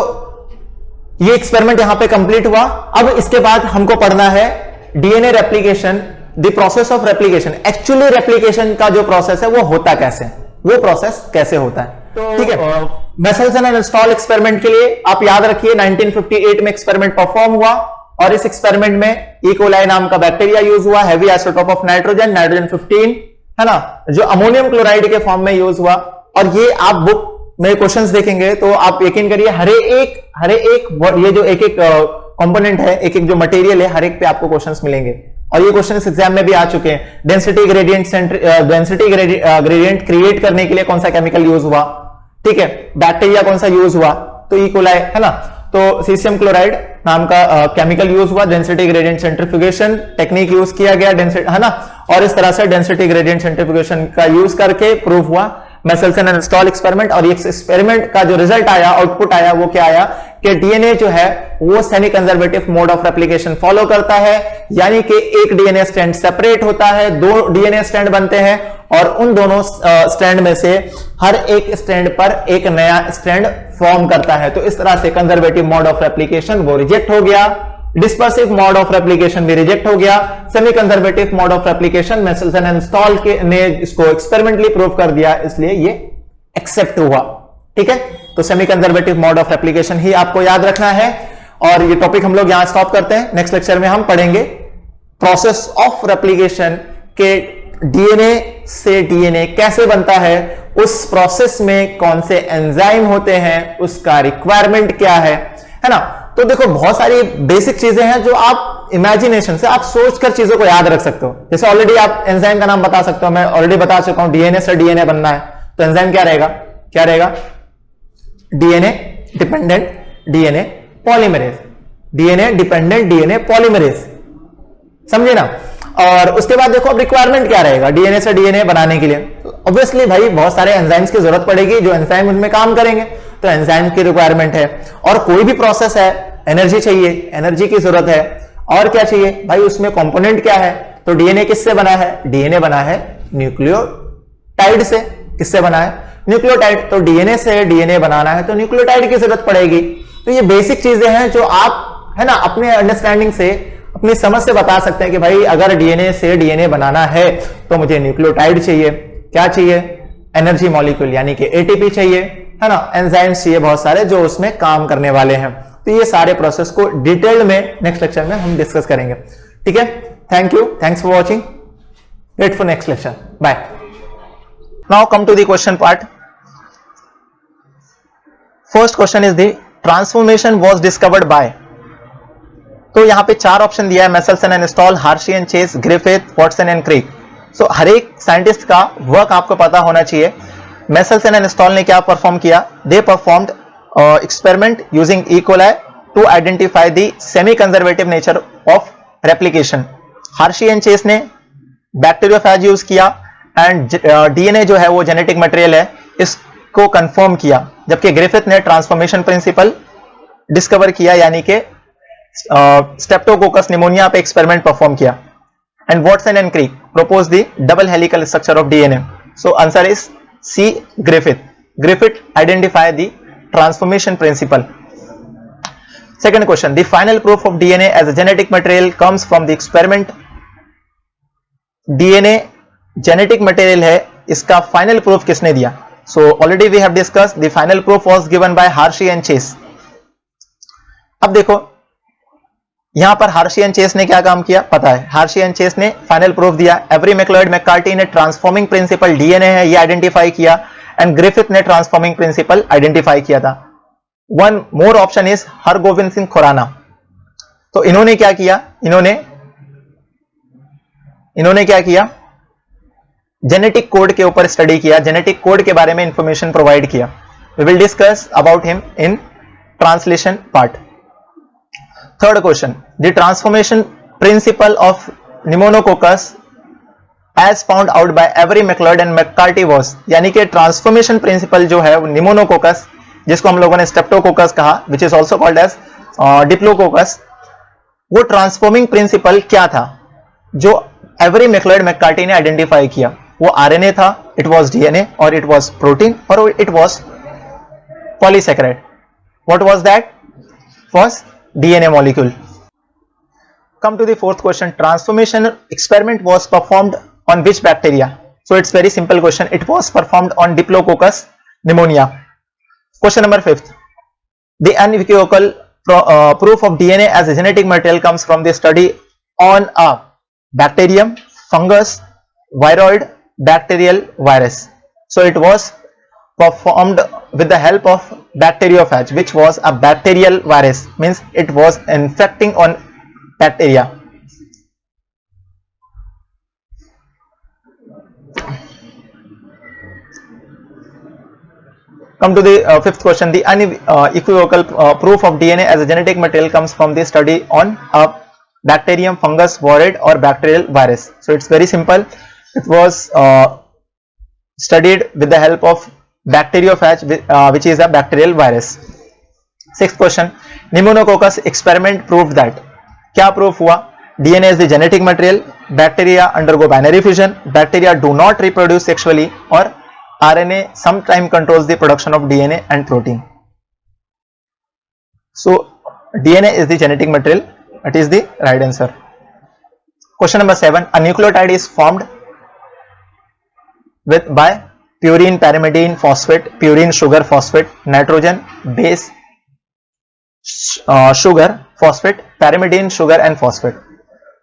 ये एक्सपेरिमेंट यहां पे कंप्लीट हुआ। अब इसके बाद हमको पढ़ना है DNA replication, the process of replication. Actually replication का जो प्रोसेस है वो होता कैसे, वो प्रोसेस कैसे होता है। तो ठीक है, मेसेल्सन एंड इंस्टॉल एक्सपेरिमेंट के लिए आप याद रखिए 1958 में एक्सपेरिमेंट परफॉर्म हुआ, और इस एक्सपेरिमेंट में ई कोलाई नाम का बैक्टीरिया यूज हुआ, हैवी आइसोटोप ऑफ नाइट्रोजन 15 है ना, जो अमोनियम क्लोराइड के फॉर्म में यूज हुआ। और ये आप बुक में क्वेश्चंस देखेंगे तो आप यकीन करिए हरे एक ये जो एक कंपोनेंट है, एक जो मटेरियल है, हर एक पे आपको क्वेश्चंस मिलेंगे, और ये क्वेश्चंस एग्जाम में भी आ चुके हैं। डेंसिटी ग्रेडियंट क्रिएट करने के लिए कौन सा केमिकल यूज हुआ, ठीक है, बैक्टीरिया कौन सा यूज हुआ, तो ई कोलाई है ना, तो सीसियम क्लोराइड नाम का केमिकल यूज हुआ, density gradient centrifugation technique use किया गया, है ना, और इस तरह से डेंसिटी ग्रेडियंट सेंट्रीफ्यूगेशन का यूज करके प्रूफ हुआ मेसेल्सन एंड इंस्टॉल एक्सपेरिमेंट। और ये एक्सपेरिमेंट का जो रिजल्ट आया, आउटपुट आया, वो क्या आया कि डीएनए जो है वो semi conservative mode of replication follow करता है, यानी कि एक डीएनए स्ट्रैंड सेपरेट होता है, 2 डीएनए स्ट्रैंड बनते हैं, और उन दोनों स्ट्रैंड में से हर एक स्ट्रैंड पर एक नया स्ट्रैंड फॉर्म करता है। तो इस तरह से कंजर्वेटिव मोड ऑफ रेप्लिकेशन वो रिजेक्ट हो गया, डिस्पर्सिव मोड ऑफ रेप्लिकेशन भी रिजेक्ट हो गया, semi conservative mode of replication Meselson and install ने इसको एक्सपेरिमेंटली प्रूव कर दिया, इसलिए ये एक्सेप्ट हुआ। ठीक है, तो semi conservative mode of replication ही आपको याद रखना है, और ये टॉपिक हम लोग यहां स्टॉप करते हैं। नेक्स्ट लेक्चर में हम पढ़ेंगे प्रोसेस ऑफ रेप्लिकेशन के डीएनए से डीएनए कैसे बनता है, उस प्रोसेस में कौन से एंजाइम होते हैं, उसका रिक्वायरमेंट क्या है ना। तो देखो बहुत सारी बेसिक चीजें हैं जो आप इमेजिनेशन से, आप सोचकर चीजों को याद रख सकते हो। जैसे ऑलरेडी आप एंजाइम का नाम बता सकते हो, मैं ऑलरेडी बता चुका हूं, डीएनए से डीएनए बनना है, तो एंजाइम क्या रहेगा, DNA dependent DNA polymerase, DNA dependent DNA polymerase, समझे ना। और उसके बाद देखो अब रिक्वायरमेंट क्या रहेगा डीएनए से डीएनए बनाने के लिए। ऑब्वियसली भाई बहुत सारे एंजाइम्स की जरूरत पड़ेगी, जो एंजाइम उनमें काम करेंगे, तो एंजाइम की रिक्वायरमेंट है। और कोई भी प्रोसेस है, एनर्जी चाहिए, एनर्जी की जरूरत है। और क्या चाहिए भाई, उसमें कंपोनेंट क्या है, तो डीएनए किससे बना है, डीएनए बना है न्यूक्लियोटाइड से। किससे बना है, न्यूक्लियोटाइड। तो डीएनए से डीएनए बनाना है तो न्यूक्लियोटाइड की जरूरत पड़ेगी। तो ये बेसिक चीजें हैं जो आप है ना अपने अंडरस्टैंडिंग से, अपनी समझ से बता सकते हैं कि भाई अगर डीएनए से डीएनए बनाना है तो मुझे न्यूक्लियोटाइड चाहिए, क्या चाहिए, एनर्जी मॉलिक्यूल यानी कि एटीपी चाहिए, है ना, एंजाइम्स चाहिए बहुत सारे जो उसमें काम करने वाले हैं। तो ये सारे प्रोसेस को डिटेल में नेक्स्ट लेक्चर में हम डिस्कस करेंगे। ठीक है, thank you, thanks for watching, wait for next lecture, bye. Now come to the question part. First question is the transformation was discovered by. तो यहां पे 4 ऑप्शन दिया है, Meselson and Stahl, Hershey and Chase, Griffith, Watson and Crick. So हर एक साइंटिस्ट का वर्क आपको पता होना चाहिए। मेसल्सन एंड स्टॉल ने क्या परफॉर्म किया? They performed experiment using E coli to identify the semi conservative nature of replication. Hershey and Chase ने बैक्टीरियोफेज यूज किया एंड डीएनए जो है वो जेनेटिक मटेरियल है इसको कंफर्म किया, जबकि ग्रिफिथ ने ट्रांसफॉर्मेशन प्रिंसिपल डिस्कवर किया यानी कि स्ट्रेप्टोकोकस निमोनिया पे एक्सपेरिमेंट परफॉर्म किया। And Watson and Crick propose the double helical structure of DNA. So answer is C, Griffith. Griffith identify the transformation principle. Second question, the final proof of DNA as a genetic material comes from the experiment। DNA genetic material है, इसका final proof किसने दिया? So already we have discussed, the final proof was given by Hershey and Chase। अब देखो यहां पर Hershey and Chase ने क्या काम किया पता है? Hershey and Chase ने final proof दिया। एवरी मैक्लॉयड मैककार्टी ने ट्रांसफॉर्मिंग प्रिंसिपल डीएनए है ये आइडेंटिफाई किया एंड ग्रिफिथ ने ट्रांसफॉर्मिंग प्रिंसिपल आइडेंटिफाई किया था। One more option is Hargobind Singh Khorana. तो इन्होंने क्या किया? इन्होंने क्या किया? जेनेटिक कोड के ऊपर स्टडी किया, जेनेटिक कोड के बारे में इंफॉर्मेशन प्रोवाइड किया। We will discuss about him in translation part. Third question, the transformation principle of pneumococcus as found out by Avery MacLeod and McCarty was, यानी कि ट्रांसफॉर्मेशन प्रिंसिपल जो है निमोनोकोकस जिसको हम लोगों ने स्ट्रेप्टोकोकस कहा, which is also called as diplococcus, वो ट्रांसफॉर्मिंग प्रिंसिपल क्या था जो एवरी मैक्लॉयड मैककार्टी ने आइडेंटिफाई किया? वो आरएनए था, इट वाज डीएनए, और इट वाज प्रोटीन, और it was polysaccharide. What was that? Was DNA molecule. Come to the fourth question, transformation experiment was performed on which bacteria? So it's very simple question, it was performed on diplococcus pneumoniae. Question number 5, the unequivocal proof of DNA as a genetic material comes from the study on a bacterium, fungus, viroid, bacterial virus. So it was performed with the help of bacteriophage, which was a bacterial virus, means it was infecting on bacteria. Come to the fifth question, the unequivocal proof of DNA as a genetic material comes from the study on a bacterium, fungus, viroid or bacterial virus. So it's very simple, it was studied with the help of bacteriophage, which is a bacterial virus. Sixth question, pneumococcus experiment proved that, क्या proof हुआ? DNA is the genetic material, bacteria undergo binary fusion, bacteria do not reproduce sexually, और RNA sometimes controls the production of DNA and protein. So DNA is the genetic material, it is the right answer. Question number 7, a nucleotide is formed by purine pyrimidine phosphate, purine sugar phosphate, nitrogen base sugar phosphate, pyrimidine sugar and phosphate.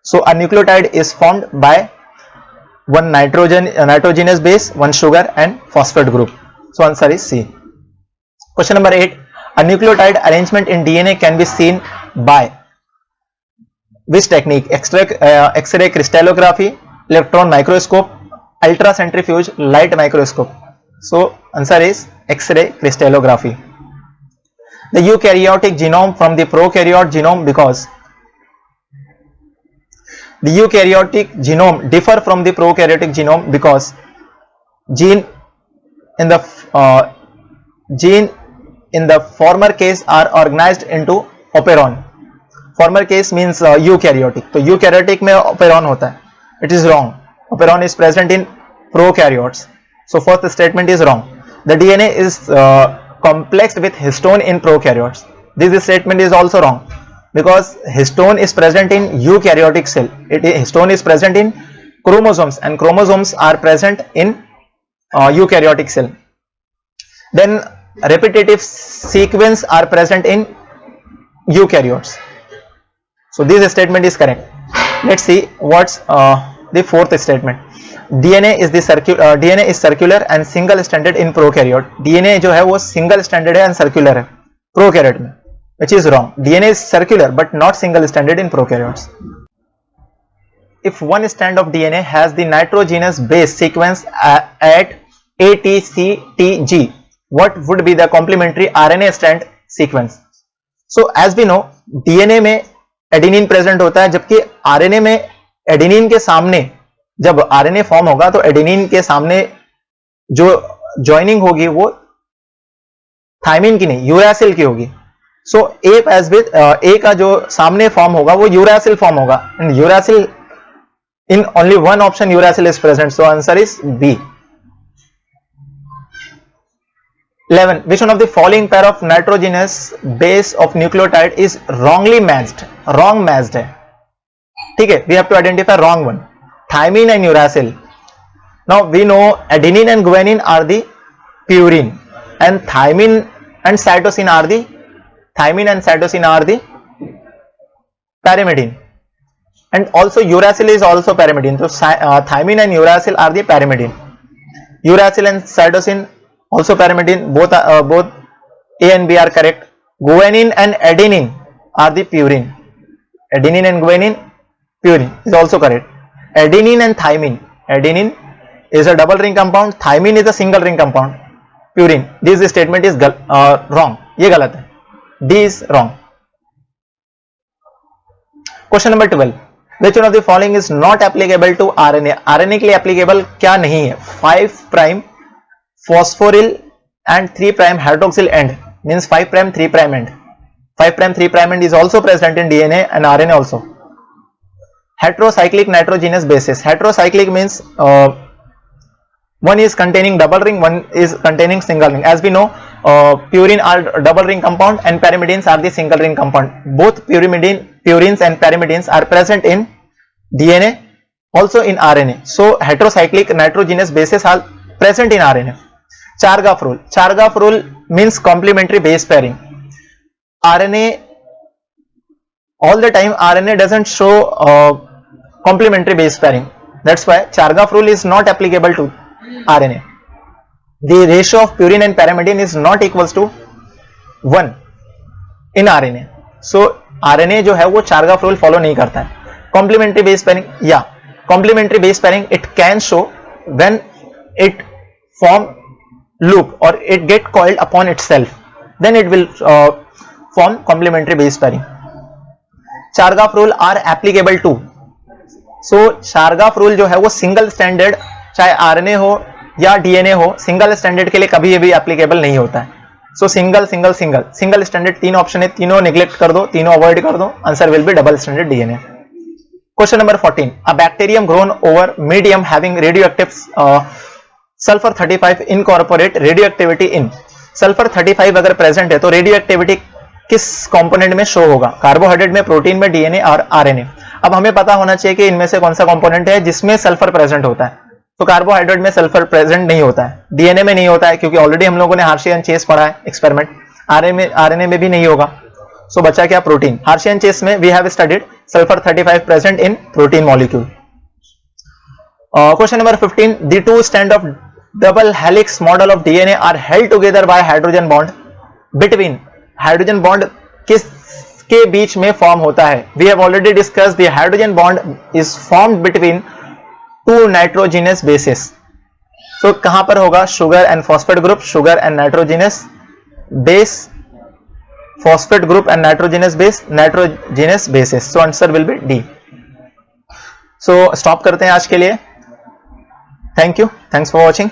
So a nucleotide is formed by one nitrogenous base, one sugar and phosphate group. So answer is C. Question number 8, a nucleotide arrangement in DNA can be seen by which technique? X-ray crystallography, electron microscope, ultracentrifuge, light microscope. So answer is X-ray crystallography. The eukaryotic genome from the prokaryote genome because the eukaryotic genome differ from the prokaryotic genome because gene in the former case are organized into operon. Former case means eukaryotic. तो eukaryotic में operon होता है. It is wrong. Operon is present in prokaryotes. So fourth statement is wrong. The DNA is complexed with histone in prokaryotes. This statement is also wrong because histone is present in eukaryotic cell. Histone is present in chromosomes and chromosomes are present in eukaryotic cell. Then repetitive sequence are present in eukaryotes. So this statement is correct. Let's see what's the fourth statement. DNA is circular and single stranded in prokaryote. DNA जो है वो single stranded है and circular है prokaryote में, which is wrong. DNA is circular but not single stranded in prokaryotes. If one strand of DNA has the nitrogenous base sequence at ATCTG, what would be the complementary RNA strand sequence? So as we know, DNA में एडेनिन प्रेजेंट होता है, जबकि RNA में एडेनिन के सामने जब RNA फॉर्म होगा तो एडेनिन के सामने जो ज्वाइनिंग होगी वो थायमिन की नहीं, यूरासिल की होगी. सो ए का जो सामने फॉर्म होगा वो यूरासिल फॉर्म होगा. And uracil, in only one option uracil is present, so answer is B. 11. Which one of the following pair of nitrogenous base of nucleotide is wrongly matched? Wrong matched है, ठीक है. We have to identify wrong one. Thymine and uracil. Now we know adenine and guanine are the purine, and thymine and cytosine are the pyrimidine. And also uracil is also pyrimidine. So thymine and uracil are the pyrimidine. Uracil and cytosine also pyrimidine. Both A and B are correct. Guanine and adenine are the purine. Adenine and guanine, purine is also correct. Adenine and thymine. Adenine is a double ring compound. Thymine is a single ring compound. Purine. This statement is wrong. ये गलत है. D is wrong. Question number 12. Which one of the following is not applicable to RNA? RNA के लिए applicable क्या नहीं है? 5 prime phosphoryl and 3 prime hydroxyl end means 5 prime 3 prime end. 5 prime 3 prime end is also present in DNA and RNA also. Heterocyclic nitrogenous bases. Heterocyclic means one is containing double ring, one is containing single ring. As we know, purine are double ring compound and pyrimidines are the single ring compound. Both purines and pyrimidines are present in DNA, also in RNA. So heterocyclic nitrogenous bases are present in RNA. Chargaff rule. Chargaff rule means complementary base pairing. RNA, all the time RNA doesn't show complementary base pairing. That's why Chargaff rule is not applicable to RNA. The ratio of purine and pyrimidine is not equals to 1 in RNA. So RNA जो है वो Chargaff rule follow नहीं करता है. Complementary base pairing, yeah, complementary base pairing it can show when it form loop or it get coiled upon itself, then it will form complementary base pairing. Chargaff rule are applicable to. So Chargaff rule जो है वो single stranded, चाहे RNA हो या DNA हो, single stranded के लिए कभी भी applicable नहीं होता है. So single stranded 3 ऑप्शन है, तीनों neglect कर दो, तीनों avoid कर दो, answer will be double stranded DNA. Question number 14. A bacterium grown over medium having radioactive sulfur 35 incorporate radioactivity in. Sulfur 35 अगर present है तो radioactivity किस कंपोनेंट में शो होगा? कार्बोहाइड्रेट में, प्रोटीन में, डीएनए और आरएनए. अब हमें पता होना चाहिए कि इनमें से कौन सा कंपोनेंट है जिसमें सल्फर प्रेजेंट होता है. तो कार्बोहाइड्रेट में सल्फर प्रेजेंट नहीं होता है, डीएनए में नहीं होता है क्योंकि ऑलरेडी हम लोगों ने हार्शी एंड चेस पढ़ा है एक्सपेरिमेंट. आरएनए में भी नहीं होगा. सो बचा क्या? प्रोटीन. हार्शी एंड चेस में we have studied sulphur 35 present in protein molecule. Question number 15. The two strand of double helix model of DNA are held together by hydrogen bond between. Hydrogen bond किसके बीच में फॉर्म होता है? We have already discuss the hydrogen bond is formed between two nitrogenous bases. So कहां पर होगा? Sugar and phosphate group, sugar and nitrogenous base, phosphate group and nitrogenous base, nitrogenous bases. So answer will be D. So stop करते हैं आज के लिए. Thank you, thanks for watching.